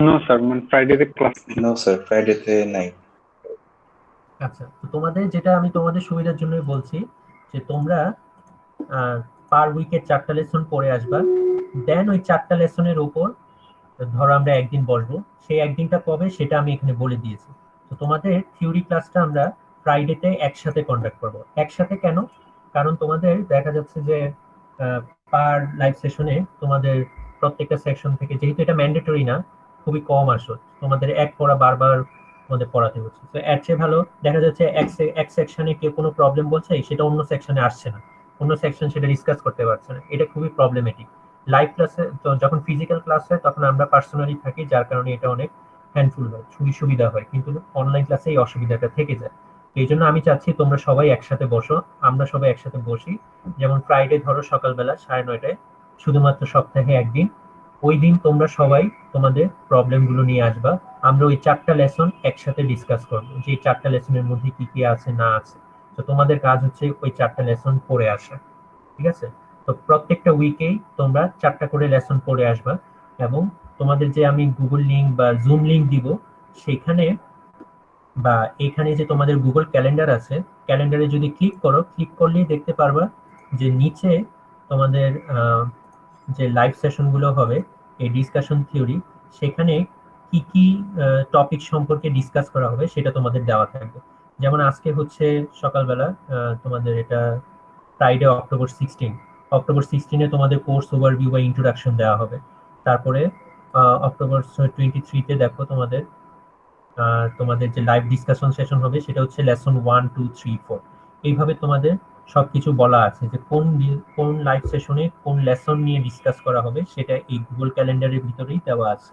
নো স্যার, মানে ফ্রাইডেতে ক্লাস নেই। নো স্যার, ফ্রাইডেতে নাই। আচ্ছা, তো তোমাদের যেটা আমি তোমাদের সুবিধার জন্যই বলছি যে তোমরা পার উইকে 4টা লেসন পড়ে আসবা, দেন ওই 4টা লেসনের উপর ধরো আমরা একদিন বসবো, সেই একদিনটা কবে সেটা আমি এখানে বলে দিয়েছি। তো তোমাদের থিওরি ক্লাসটা আমরা ফ্রাইডেতে একসাথে কন্ডাক্ট করব। একসাথে কেন? কারণ তোমাদের দেখা যাচ্ছে যে পার লাইভ সেশনে তোমাদের প্রত্যেকটা সেকশন থেকে, যেহেতু এটা ম্যান্ডেটরি না, খুবই কম আসো, তোমাদের এক পড়া বারবার তোমাদের পড়াতে হচ্ছে। তো এর চেয়ে ভালো দেখা যাচ্ছে এক সেকশনে কেউ কোনো প্রবলেম বলছে, সেটা অন্য সেকশনে আসছে না, অন্য সেকশন সেটা ডিসকাস করতে পারছে না, এটা খুবই প্রবলেমেটিক। লাইভ ক্লাসে যখন ফিজিক্যাল ক্লাস হয় তখন আমরা পার্সোনালি থাকি, যার কারণে এটা অনেক হ্যান্ডফুল হয়, খুবই সুবিধা হয়, কিন্তু অনলাইন ক্লাসে এই অসুবিধাটা থেকে যায়। এই জন্য আমি চাচ্ছি তোমরা সবাই একসাথে বসো, আমরা সবাই একসাথে বসি। যেমন ফ্রাইডে ধরো সকালবেলা 9:30টায়, শুধুমাত্র সপ্তাহে একদিন, ওই দিন তোমরা সবাই তোমাদের প্রবলেম গুলো নিয়ে আসবা, আমরা ওই 4টা লেসন একসাথে ডিসকাস করবো, যে 4টা লেসনের মধ্যে কি কি আছে না আছে। তো তোমাদের কাজ হচ্ছে ওই 4টা লেসন পড়ে আসা। ঠিক আছে, তো প্রত্যেকটা উইকেই তোমরা 4টা করে লেসন পড়ে আসবা, এবং তোমাদের যে আমি গুগল লিংক বা জুম লিংক দিব সেখানে বা এখানে যে তোমাদের গুগল ক্যালেন্ডার আছে, ক্যালেন্ডারে যদি ক্লিক করলেই দেখতে পারবা যে নিচে তোমাদের যে লাইভ সেশন গুলো হবে এই ডিসকাশন থিওরি, সেখানে কি কি টপিক সম্পর্কে ডিসকাস করা হবে সেটা তোমাদের দেওয়া থাকবে। যেমন আজকে হচ্ছে সকালবেলা তোমাদের এটা ফ্রাইডে অক্টোবর 16 তোমাদের কোর্স ওভারভিউ বা ইন্ট্রোডাকশন দেওয়া হবে। তারপরে অক্টোবর 23-তে দেখো তোমাদের যে লাইভ ডিসকাশন সেশন হবে সেটা হচ্ছে লেসন 1, 2, 3, 4। এইভাবে তোমাদের সবকিছু বলা আছে যে কোন লাইভ সেশনে কোন লেসন নিয়ে ডিসকাস করা হবে, সেটা এই গুগল ক্যালেন্ডারের ভিতরেই দেওয়া আছে।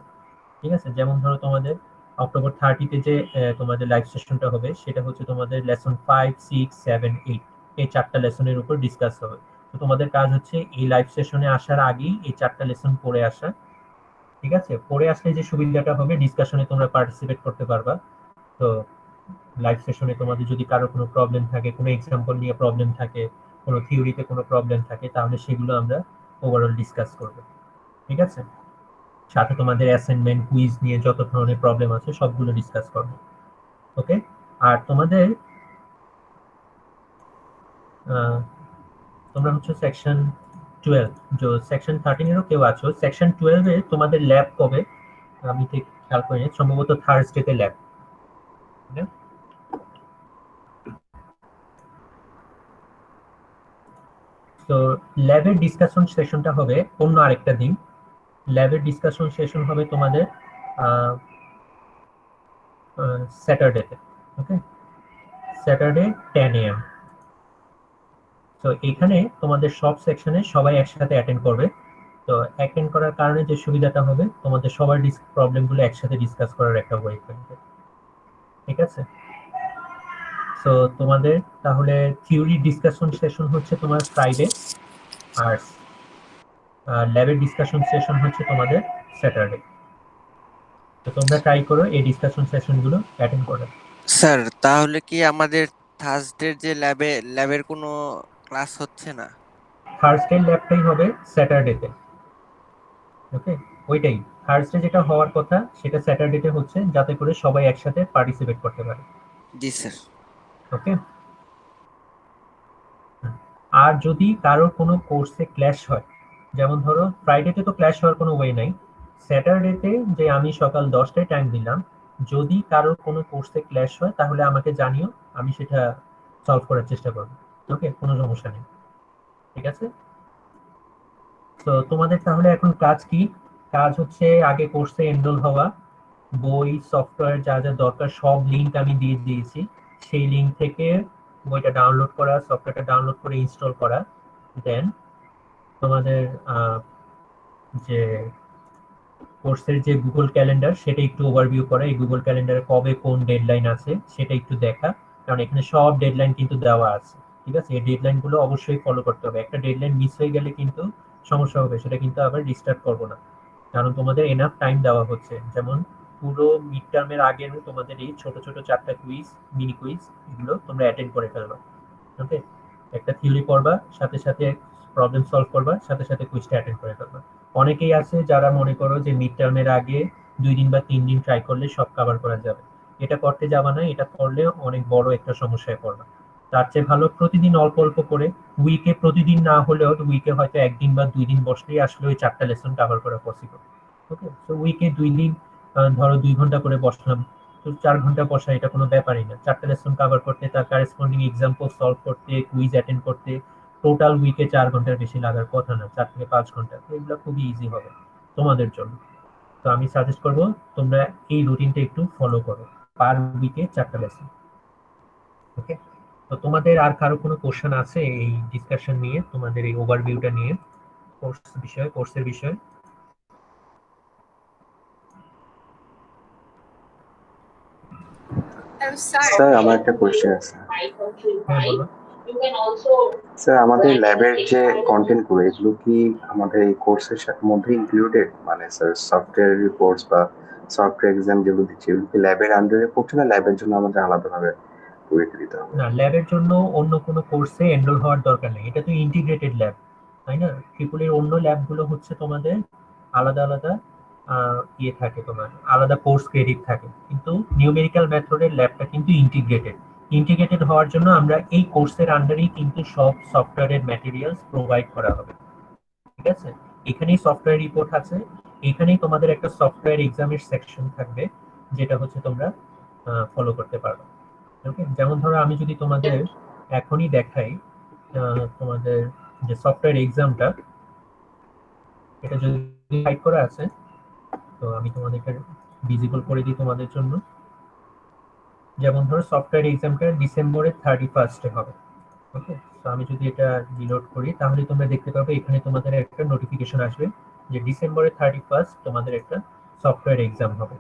ঠিক আছে, যেমন ধরো তোমাদের অক্টোবর 30-তে যে তোমাদের লাইভ সেশনটা হবে সেটা হচ্ছে তোমাদের লেসন 5, 6, 7, 8, এই 4টা লেসনের উপর ডিসকাস হবে। তো তোমাদের কাজ হচ্ছে এই লাইভ সেশনে আসার আগেই এই 4টা লেসন পড়ে আসা। ঠিক আছে, পড়ে আসলে যে সুবিধাটা হবে, ডিসকাশনে তোমরা পার্টিসিপেট করতে পারবা। তো লাইভ সেশনে তোমাদের যদি কারো কোনো প্রবলেম থাকে, কোনো এক্সাম্পল নিয়ে প্রবলেম থাকে, কোনো থিওরিতে কোনো প্রবলেম থাকে, তাহলে সেগুলো আমরা ওভারঅল ডিসকাস করব। ঠিক আছে, সাথে তোমাদের অ্যাসাইনমেন্ট, কুইজ নিয়ে যত ধরনের প্রবলেম আছে সবগুলো ডিসকাস করব। ওকে, আর তোমরা হচ্ছে সেকশন 12 जो সেকশন 13 এরও কেউ আছো, সেকশন 12 এ তোমাদের ল্যাব কবে? আমি ঠিক খেয়াল করিনি, সম্ভবত থার্সডেতে ল্যাব। তো ল্যাবের ডিসকাশন সেশনটা হবে অন্য আরেকটা দিন। ল্যাবের ডিসকাশন সেশন হবে তোমাদের স্যাটারডেতে। ওকে, স্যাটারডে 10 AM। তো এখানে তোমাদের সব সেকশনে সবাই একসাথে অ্যাটেন্ড করবে। তো অ্যাটেন্ড করার কারণে যে সুবিধাটা হবে, তোমাদের সবার প্রবলেমগুলো একসাথে ডিসকাস করার একটা ওয়ে থাকবে। ঠিক আছে, তো তোমাদের তাহলে থিওরি ডিসকাশন সেশন হচ্ছে তোমার ফ্রাইডে, আর ল্যাবের ডিসকাশন সেশন হচ্ছে তোমাদের স্যাটারডে। তো তোমরা ট্রাই করো এই ডিসকাশন সেশনগুলো অ্যাটেন্ড করার। স্যার তাহলে কি আমাদের থার্সডের যে ল্যাবের কোনো ক্লাস হচ্ছে না? থার্সডে ল্যাবটাই হবে স্যাটারডেতে। ওকে, ওইটাই থার্সডে যেটা হওয়ার কথা সেটা স্যাটারডেতে হচ্ছে, যাতে করে সবাই একসাথে পার্টিসিপেট করতে পারে। জি স্যার। ওকে, আর যদি কারোর কোনো কোর্সে ক্ল্যাশ হয়, যেমন ধরো ফ্রাইডেতে তো ক্ল্যাশ হওয়ার কোনো ওয়ে নাই, স্যাটারডেতে যে আমি সকাল 10টায় টাইম দিলাম, যদি কারোর কোনো কোর্সে ক্ল্যাশ হয় তাহলে আমাকে জানিও, আমি সেটা সলভ করার চেষ্টা করব। ওকে, কোনো সমস্যা নেই। ঠিক আছে, তো তোমাদের তাহলে এখন কাজ কি? কাজ হচ্ছে আগে কোর্সে এনরোল হওয়া, বই সফটওয়্যার যা যা দরকার সব লিংক আমি দিয়ে দিয়েছি, সেই লিংক থেকে বইটা ডাউনলোড করা, সফটওয়্যারটা ডাউনলোড করে ইনস্টল করা। দেন তোমাদের যে কোর্সের যে গুগল ক্যালেন্ডার সেটা একটু ওভারভিউ করা, এই গুগল ক্যালেন্ডারে কবে কোন ডেডলাইন আছে সেটা একটু দেখা, কারণ এখানে সব ডেডলাইন কিন্তু দেওয়া আছে। ঠিক আছে, এই ডেডলাইনগুলো অবশ্যই ফলো করতে হবে। একটা ডেডলাইন মিস হয়ে গেলে কিন্তু সমস্যা হবে, সেটা কিন্তু আবার রিস্টার্ট করবো না, কারণ তোমাদের এনাফ টাইম দেওয়া হচ্ছে। যেমন পুরো মিড টার্মের আগে তোমাদের এই ছোট ছোট 4টা কুইজ, মিনি কুইজ, এগুলো তোমরা অ্যাটেন্ড করে ফেলবা। ওকে, একটা থিওরি পড়বা, সাথে সাথে প্রবলেম সলভ করবা, সাথে সাথে কুইজটা অ্যাটেন্ড করে ফেলবা। অনেকেই আছে যারা মনে করো যে মিড টার্মের আগে 2 দিন বা 3 দিন ট্রাই করলে সব কভার করা যাবে, এটা করতে যাবা না, এটা করলে অনেক বড় একটা সমস্যায় পড়বা। তার চেয়ে ভালো প্রতিদিন অল্প অল্প করে, উইকে প্রতিদিন না হলেও উইকে হয়তো 1 দিন বা 2 দিন বসলেই আসলে ওই 4টা লেসন কভার করা পসিবল। ওকে, তো উইকে 2 দিন ধরো 2 ঘন্টা করে বসলাম, তো 4 ঘন্টা বসা এটা কোনো ব্যাপারই না। 4টা লেসন কভার করতে, তার কারেসপন্ডিং এক্সাম্পল সলভ করতে, কুইজ অ্যাটেন্ড করতে টোটাল উইকে 4 ঘন্টার বেশি লাগার কথা না, 4 থেকে 5 ঘন্টা। তো এগুলো খুবই ইজি হবে তোমাদের জন্য। তো আমি সাজেস্ট করব তোমরা এই রুটিনটা একটু ফলো করো, পার উইকে 4টা লেসন। ওকে, তো তোমাদের আর কারো কোনো কোশ্চেন আছে এই ডিসকাশন নিয়ে, তোমাদের এই ওভারভিউটা নিয়ে, কোর্সের বিষয়ে? স্যার আমার একটা কোয়েশ্চেন আছে। হ্যাঁ বলো। স্যার আমাদের ল্যাবের যে কন্টেন্ট গুলো, এগুলো কি আমাদের এই কোর্সের সাথে মধ্যে ইনক্লুডেড? মানে স্যার সফটওয়্যার রিপোর্টস বা সফটওয়্যার এক্সাম যেগুলো দিচ্ছি, এগুলো কি ল্যাবের আন্ডারে পড়ছে না ল্যাবের জন্য আমাদের আলাদাভাবে পরীক্ষা দিতে হবে? না, ল্যাবের জন্য অন্য কোনো কোর্সে এনরোল হওয়ার দরকার নেই, এটা তো ইন্টিগ্রেটেড ল্যাব, তাই না? ট্রিপলের অন্য ল্যাবগুলো হচ্ছে তোমাদের আলাদা আলাদা ইয়ে থাকে, তোমার আলাদা কোর্স ক্রেডিট থাকে, কিন্তু নিউমেরিক্যাল মেথডের ল্যাবটা কিন্তু ইন্টিগ্রেটেড। ইন্টিগ্রেটেড হওয়ার জন্য আমরা এই কোর্সের আন্ডারেই কিন্তু সব সফটওয়্যারের ম্যাটেরিয়ালস প্রোভাইড করা হবে। ঠিক আছে, এখানেই সফটওয়্যার রিপোর্ট আছে, এখানেই তোমাদের একটা সফটওয়্যার এক্সামের সেকশন থাকবে, যেটা হচ্ছে তোমরা ফলো করতে পারবে। ওকে, যেমন ধরো আমি যদি তোমাদের এখনই দেখাই তোমাদের যে সফটওয়্যার এক্সামটা, এটা যদি হাইড করা আছে, তো আমি তোমাদেরকে ভিজিবল করে দিই তোমাদের জন্য। যেমন ধরো সফটওয়্যার এক্সামটা ডিসেম্বরের 31 হবে। ওকে, তো আমি যদি এটা রিলোড করি তাহলে তোমরা দেখতে পাবে এখানে তোমাদের একটা নোটিফিকেশন আসবে যে ডিসেম্বরের 31 তোমাদের একটা সফটওয়্যার এক্সাম হবে।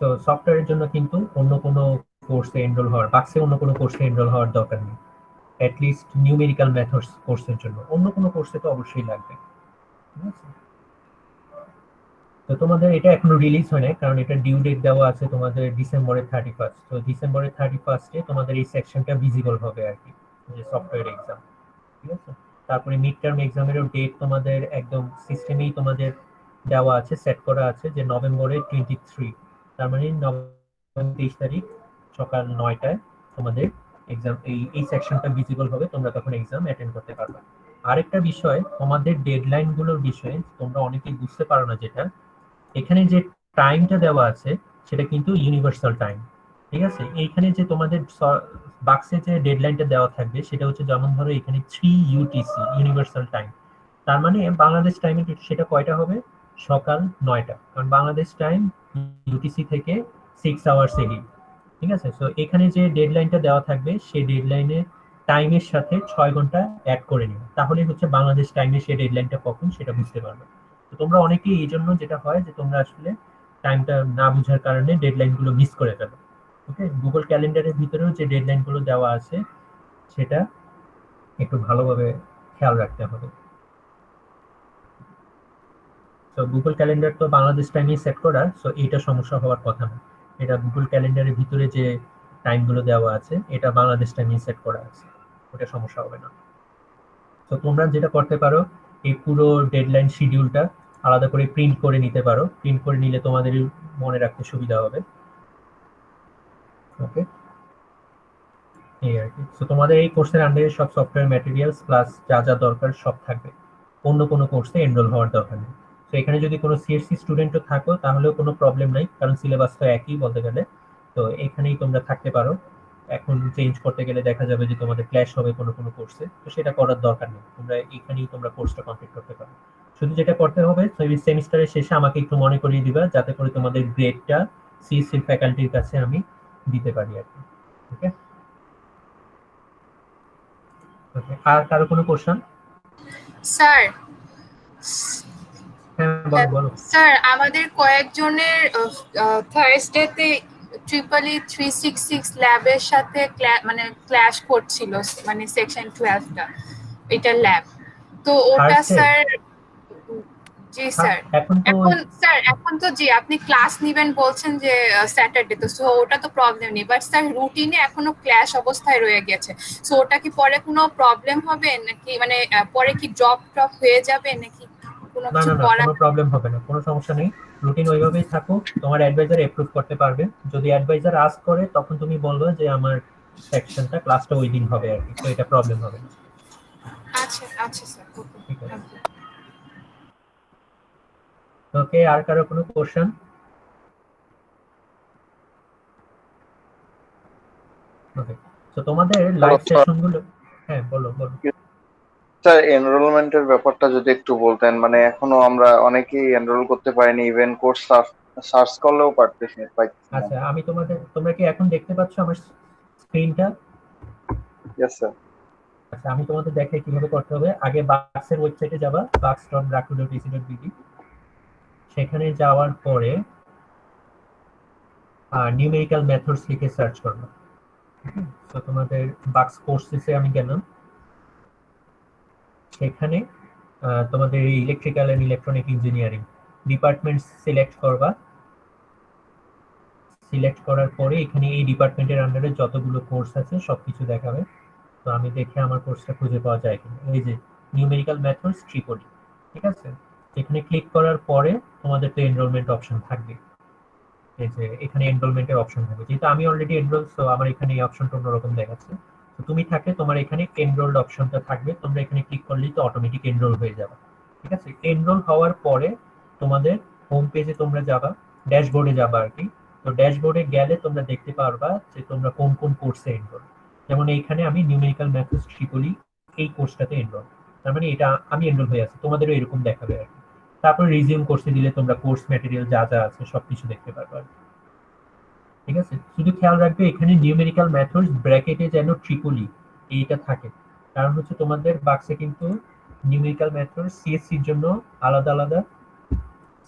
তো সফটওয়্যারের জন্য কিন্তু অন্য কোনো কোর্সে এনরোল হওয়ার, বাক্সে অন্য কোনো কোর্সে এনরোল হওয়ার দরকার নেই। অ্যাটলিস্ট নিউমেরিক্যাল মেথডস কোর্সের জন্য অন্য কোনো কোর্সে তো অবশ্যই লাগবে। ঠিক আছে, তো তোমাদের এটা এখনো রিলিজ হয় না, কারণ এটা ডিউ ডেট দেওয়া আছে তোমাদের ডিসেম্বরের 31। তো ডিসেম্বরের 31 তোমাদের এই সেকশনটা ভিজিবল হবে আর কি, যে সফটওয়্যার এক্সাম। ঠিক আছে, তারপরে মিড টার্ম এক্সামেরও ডেট তোমাদের একদম সিস্টেমেই তোমাদের দেওয়া আছে, সেট করা আছে যে নভেম্বরের 23। তার মানে 23 তারিখ সকাল 9টায় তোমাদের এক্সাম এই সেকশনটা ভিজিবল হবে, তোমরা তখন এক্সাম অ্যাটেন্ড করতে পারবে। আরেকটা বিষয়, তোমাদের ডেডলাইন গুলোর বিষয়ে তোমরা অনেকেই বুঝতে পারো না, যেটা এখানে যে টাইমটা দেওয়া আছে সেটা কিন্তু ইউনিভার্সাল টাইম, ঠিক আছে। এইখানে যে তোমাদের বাক্সে যে ডেডলাইনটা দেওয়া থাকবে সেটা হচ্ছে, যেমন ধরো এখানে 3 ইউটিসি ইউনিভার্সাল টাইম, তার মানে বাংলাদেশ টাইমে সেটা কয়টা হবে? সকাল 9টা, কারণ বাংলাদেশ টাইম ইউটিসি থেকে 6 আওয়ার্স এগিয়ে, ঠিক আছে। সো এখানে যে ডেডলাইনটা দেওয়া থাকবে সেই টাইমের সাথে 6 ঘন্টা অ্যাড করে নিও, তাহলে হচ্ছে বাংলাদেশ টাইমে সেই ডেডলাইনটা কখন সেটা বুঝতে পারবে। তো তোমরা অনেকেই এই জন্য যেটা হয় যে তোমরা আসলে টাইমটা না বুঝার কারণে ডেডলাইন গুলো মিস করে ফেলো। ওকে, গুগল ক্যালেন্ডারের ভিতরেও যে ডেডলাইন গুলো দেওয়া আছে সেটা একটু ভালোভাবে খেয়াল রাখতে হবে। তো গুগল ক্যালেন্ডার তো বাংলাদেশ টাইমে সেট করা, সো এটা সমস্যা হওয়ার কথা না। এটা গুগল ক্যালেন্ডারের ভিতরে যে টাইমগুলো দেওয়া আছে এটা বাংলাদেশ টাইমে সেট করা আছে, ওটা সমস্যা হবে না। তো তোমরা যেটা করতে পারো, এই পুরো ডেডলাইন শিডিউলটা আলাদা করে প্রিন্ট করে নিতে পারো, প্রিন্ট করে নিলে তোমাদের মনে রাখতে সুবিধা হবে। ওকে, এই আর কি। তো তোমাদের এই কোর্সের আন্ডারে সব সফটওয়্যার ম্যাটেরিয়ালস প্লাস যা যা দরকার সব থাকবে, অন্য কোনো কোর্সে এনরোল হওয়ার দরকার নেই। তো এখানে যদি কোনো সিএসসি স্টুডেন্টও থাকো তাহলেও কোনো প্রবলেম নাই, কারণ সিলেবাস তো একই বলতে গেলে। তো এখানেই তোমরা থাকতে পারো। এখন চেঞ্জ করতে গেলে দেখা যাবে যে তোমাদের ক্ল্যাশ হবে কোনো কোনো কোর্সে, তো সেটা করার দরকার নেই, তোমরা এখানেই তোমরা কোর্সটা কমপ্লিট করতে পারো। শুধু যেটা করতে হবে, সেমিস্টারের শেষে আমাকে একটু মনে করিয়ে দিবা, যাতে করে তোমাদের গ্রেডটা সিএসসি ফ্যাকাল্টির কাছে আমি দিতে পারি আর কি। ওকে, আর কারো কোনো কোশ্চেন? স্যার হ্যাঁ বলো বলো। স্যার আমাদের কয়েকজনের থার্সডেতে 366 ল্যাবের সাথে মানে ক্ল্যাশ করছিল, মানে সেকশন 12টা এটা ল্যাব, তো ওটা Thursday? স্যার জি স্যার এখন এখন তো জি আপনি ক্লাস নেবেন বলছেন যে স্যাটারডে, তো সো ওটা তো প্রবলেম নেই, বাট স্যার রুটিনে এখনো ক্ল্যাশ অবস্থায় রয়ে গেছে, সো ওটা কি পরে কোনো প্রবলেম হবে নাকি, মানে পরে কি ড্রপ হয়ে যাবে নাকি কোনো না কিছু না না, করা? কোনো প্রবলেম হবে না, কোনো সমস্যা নেই। রুটিন ওইভাবেই থাকুক, তোমার অ্যাডভাইজার অ্যাপ্রুভ করতে পারবে। যদি অ্যাডভাইজার আস্ক করে তখন তুমি বলবে যে আমার সেকশনটা ক্লাসটা ওই দিন হবে আর কি, তো এটা প্রবলেম হবে না। আচ্ছা আচ্ছা স্যার, ঠিক আছে। ওকে, আর কারো কোনো কোশ্চেন? ওকে, তো তোমাদের লাইভ সেশনগুলো, হ্যাঁ বলো বলো। স্যার এনরোলমেন্টের ব্যাপারটা যদি একটু বলতেন, মানে এখনো আমরা অনেকেই এনরোল করতে পারিনি, ইভেন কোর্স সার্চ করলেও পারতেছি না। আচ্ছা, আমি তোমরা কি এখন দেখতে পাচ্ছ আমার স্ক্রিনটা? Yes sir. আচ্ছা, আমি তোমাদের দেখাই কিভাবে করতে হবে। আগে বাক্সের ওয়েবসাইটে যাবা, bax.raku.ac.bd, সেখানে যাওয়ার পরে নিউমেরিক্যাল মেথডস লিখে সার্চ করবে। তো তোমাদের বাক্স কোর্সেসে আমি গেলাম, সেখানে তোমাদের electrical and electronic engineering department select করবা। সিলেক্ট করার পরে এখানে এই ডিপার্টমেন্টের আন্ডারে যতগুলো কোর্স আছে সবকিছু দেখাবে। তো আমি দেখে আমার কোর্সটা খুঁজে পাওয়া যায় কিনা, এই যে নিউমেরিক্যাল মেথডস ট্রিপলি, ঠিক আছে। এখানে ক্লিক করার পরে তোমাদের তো এনরোলমেন্ট অপশন থাকবে, এই যে এখানে এনরোলমেন্টের অপশন থাকবে। যেহেতু আমি অলরেডি এনরোল, সো আমার এখানে এই অপশনটা অন্যরকম দেখাচ্ছে। তো তুমি থাকলে তোমার এখানে এনরোলড অপশনটা থাকবে, তোমরা এখানে ক্লিক করলেই তো অটোমেটিক এনরোল হয়ে যাবে, ঠিক আছে। এনরোল হওয়ার পরে তোমাদের হোম পেজে তোমরা যাবা, ড্যাশবোর্ডে যাবা আর কি। তো ড্যাশবোর্ডে গেলে তোমরা দেখতে পারবা যে তোমরা কোন কোন কোর্সে এনরোল। যেমন এইখানে আমি নিউমেরিক্যাল মেথডস ট্রিপলি এই কোর্সটাতে এনরোল, তার মানে এটা আমি এনরোল হয়ে আছি, তোমাদেরও এরকম দেখাবে আর কি। তারপর রিজিউম কোর্সে দিলে তোমরা কোর্স ম্যাটেরিয়াল যা যা আছে সবকিছু দেখতে পারবে, ঠিক আছে। শুধু খেয়াল রাখবে এখানে নিউমেরিক্যাল মেথডস ব্র্যাকেটে যেন ট্রিপলি এইটা থাকে, কারণ হচ্ছে তোমাদের বাক্সে কিন্তু নিউমেরিক্যাল মেথডস সিএসসির জন্য আলাদা আলাদা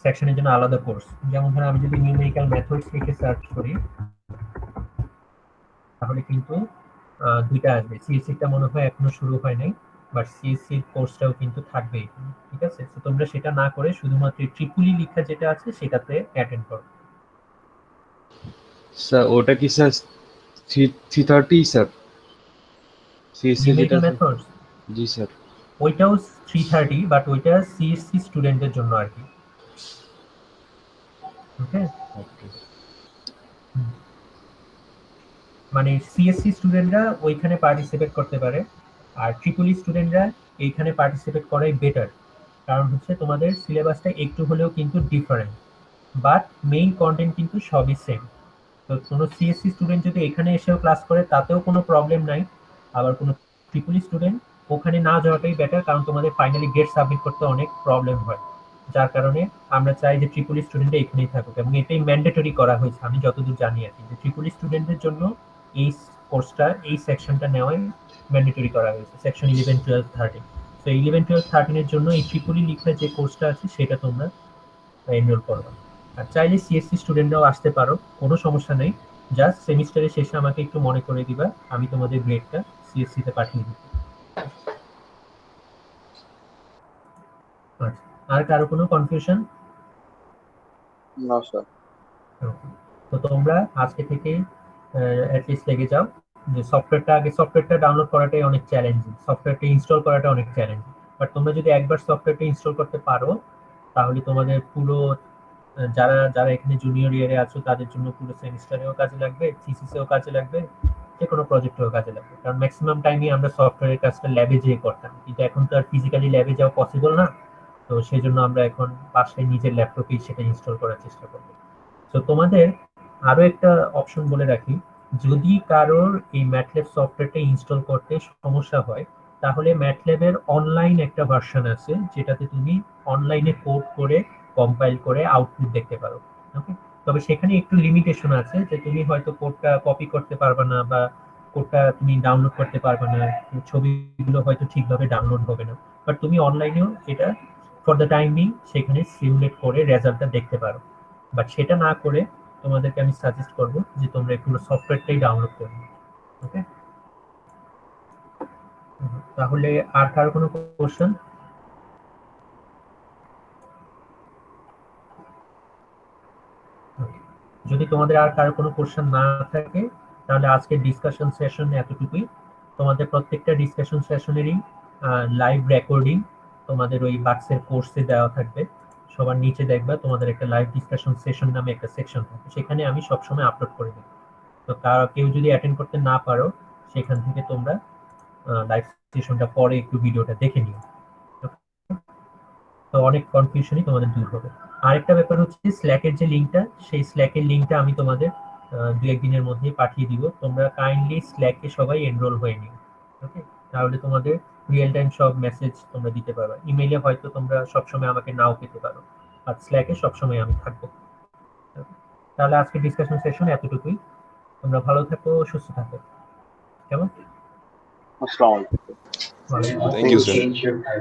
সেকশনের জন্য আলাদা কোর্স। যেমন ধরো আমি যদি নিউমেরিক্যাল মেথডস লিখে সার্চ করি তাহলে কিন্তু দুইটা আসবে। সিএসসিটা মনে হয় এখনো শুরু হয় নাই, বাট সিএসসি কোর্সটাও কিন্তু থাকবে এখানে, ঠিক আছে। তো তোমরা সেটা না করে শুধুমাত্র ট্রিপলি লেখা যেটা আছে সেটাতে অ্যাটেন্ড করো। স্যার ওটা কি স্যার 330 স্যার সিএসসি যেটা নিউমেরিক্যাল মেথডস, জি স্যার ওইটাও 330, বাট ওইটা সিএসসি স্টুডেন্টদের জন্য আর কি। ওকে, ওকে মানে সিএসসি স্টুডেন্টরা ওইখানে পার্টিসিপেট করতে পারে, আর ট্রিপলি স্টুডেন্টরা এইখানে পার্টিসিপেট করাই বেটার, কারণ হচ্ছে তোমাদের সিলেবাসটা একটু হলেও কিন্তু ডিফারেন্ট, বাট মেইন কন্টেন্ট কিন্তু সবই সেম। তো কোনো সিএসসি স্টুডেন্ট যদি এখানে এসেও ক্লাস করে তাতেও কোনো প্রবলেম নাই, আবার কোনো ট্রিপলি স্টুডেন্ট ওখানে না যাওয়াটাই বেটার, কারণ তোমাদের ফাইনালি গেট সাবমিট করতে অনেক প্রবলেম হয়, যার কারণে আমরা চাই যে ট্রিপলি স্টুডেন্ট এখানেই থাকুক, এবং এটাই ম্যান্ডেটরি করা হয়েছে আমি যতদূর জানি আর কি, যে ট্রিপলি স্টুডেন্টদের জন্য এই কোর্সটা, এই সেকশনটা নেওয়াই ম্যান্ডেটরি করা হয়েছে, সেকশন 11, 12, 13। তো 11, 12, 13 এর জন্য এই ট্রিপলি লিখে যে কোর্সটা আছে সেটা তোমরা এনরোল করবা। আর চাইলে সিএসসি স্টুডেন্টরাও আসতে পারো, কোনো সমস্যা নেই, জাস্ট সেমিস্টারের শেষে আমাকে একটু মনে করে দিবা, আমি তোমাদের গ্রেডটা সিএসসি তে পাঠিয়ে দিব। আচ্ছা, আর কারো কোনো কনফিউশন? না স্যার। তো তোমরা আজকে থেকে অ্যাটলিস্ট লেগে যাও যে সফটওয়্যারটা ডাউনলোড করাটাই অনেক চ্যালেঞ্জিং, সফটওয়্যারটা ইনস্টল করাটা অনেক চ্যালেঞ্জিং, বাট তোমরা যদি একবার সফটওয়্যারটা ইনস্টল করতে পারো তাহলে তোমাদের পুরো যারা যারা এখানে জুনিয়র ইয়ারে আছো তাদের জন্য পুরো সেমিস্টারেও কাজে লাগবে, থিসিসেও কাজে লাগবে, যে কোনো প্রজেক্টেও কাজে লাগবে, কারণ ম্যাক্সিমাম টাইমই আমরা সফটওয়্যারের কাজটা ল্যাবে যেয়ে করতাম, কিন্তু এখন তো আর ফিজিক্যালি ল্যাবে যাওয়া পসিবল না, তো সেই জন্য আমরা এখন বাসায় নিজের ল্যাপটপেই সেটা ইনস্টল করার চেষ্টা করবো। তো তোমাদের আরো একটা অপশন বলে রাখি, যদি কারোর এই ম্যাটল্যাব সফটওয়্যারটা ইনস্টল করতে সমস্যা হয় তাহলে ম্যাটল্যাবের অনলাইন একটা ভার্সন আছে যেটাতে তুমি অনলাইনে কোড করে কম্পাইল করে আউটপুট দেখতে পারো। ওকে, তবে সেখানে একটু লিমিটেশন আছে যে তুমি হয়তো কোডটা কপি করতে পারবে না, বা কোডটা তুমি ডাউনলোড করতে পারবে না, ছবিগুলো হয়তো ঠিকভাবে ডাউনলোড হবে না, বাট তুমি অনলাইনেও এটা ফর দ্য টাইম বিং সেখানে সিমুলেট করে রেজাল্টটা দেখতে পারো। বাট সেটা না করে তোমাদেরকে আমি সাজেস্ট করবো যে তোমরা পুরো সফটওয়্যারটাই ডাউনলোড করে নিও। ওকে, তাহলে আর কারো কোনো কোশ্চেন? যদি তোমাদের আর কারো কোনো কোশ্চেন না থাকে তাহলে আজকের ডিসকাশন সেশন এতটুকুই। তোমাদের প্রত্যেকটা ডিসকাশন সেশনেরই লাইভ রেকর্ডিং তোমাদের ওই বাক্সের কোর্সে দেওয়া থাকবে, সবার নিচে দেখবা তোমাদের একটা লাইভ ডিসকাশন সেশন নামে একটা সেকশন থাকে, সেখানে আমি সবসময় আপলোড করে দিই। তো কেউ যদি অ্যাটেন্ড করতে না পারো সেখান থেকে তোমরা লাইভ সেশনটা পরে একটু ভিডিওটা দেখে নিও, তো অনেক কনফিউশনই তোমাদের দূর হবে। আরেকটা ব্যাপার হচ্ছে স্ল্যাকের যে লিঙ্কটা, সেই স্ল্যাকের লিঙ্কটা আমি তোমাদের 2-1 দিনের মধ্যেই পাঠিয়ে দিব, তোমরা কাইন্ডলি স্ল্যাকে সবাই এনরোল হয়ে নিও। ওকে, তাহলে তোমাদের রিয়েল টাইম সব মেসেজ তোমরা দিতে পারবে। ইমেইলে হয়তো তোমরা সবসময় আমাকে নাও পেতে পারো, আর স্ল্যাকে সবসময় আমি থাকবো। তাহলে আজকে ডিসকাশন সেশন এতটুকুই, তোমরা ভালো থাকো, সুস্থ থাকো, কেমন? আসসালামু আলাইকুম। Thank you, sir. Thank you.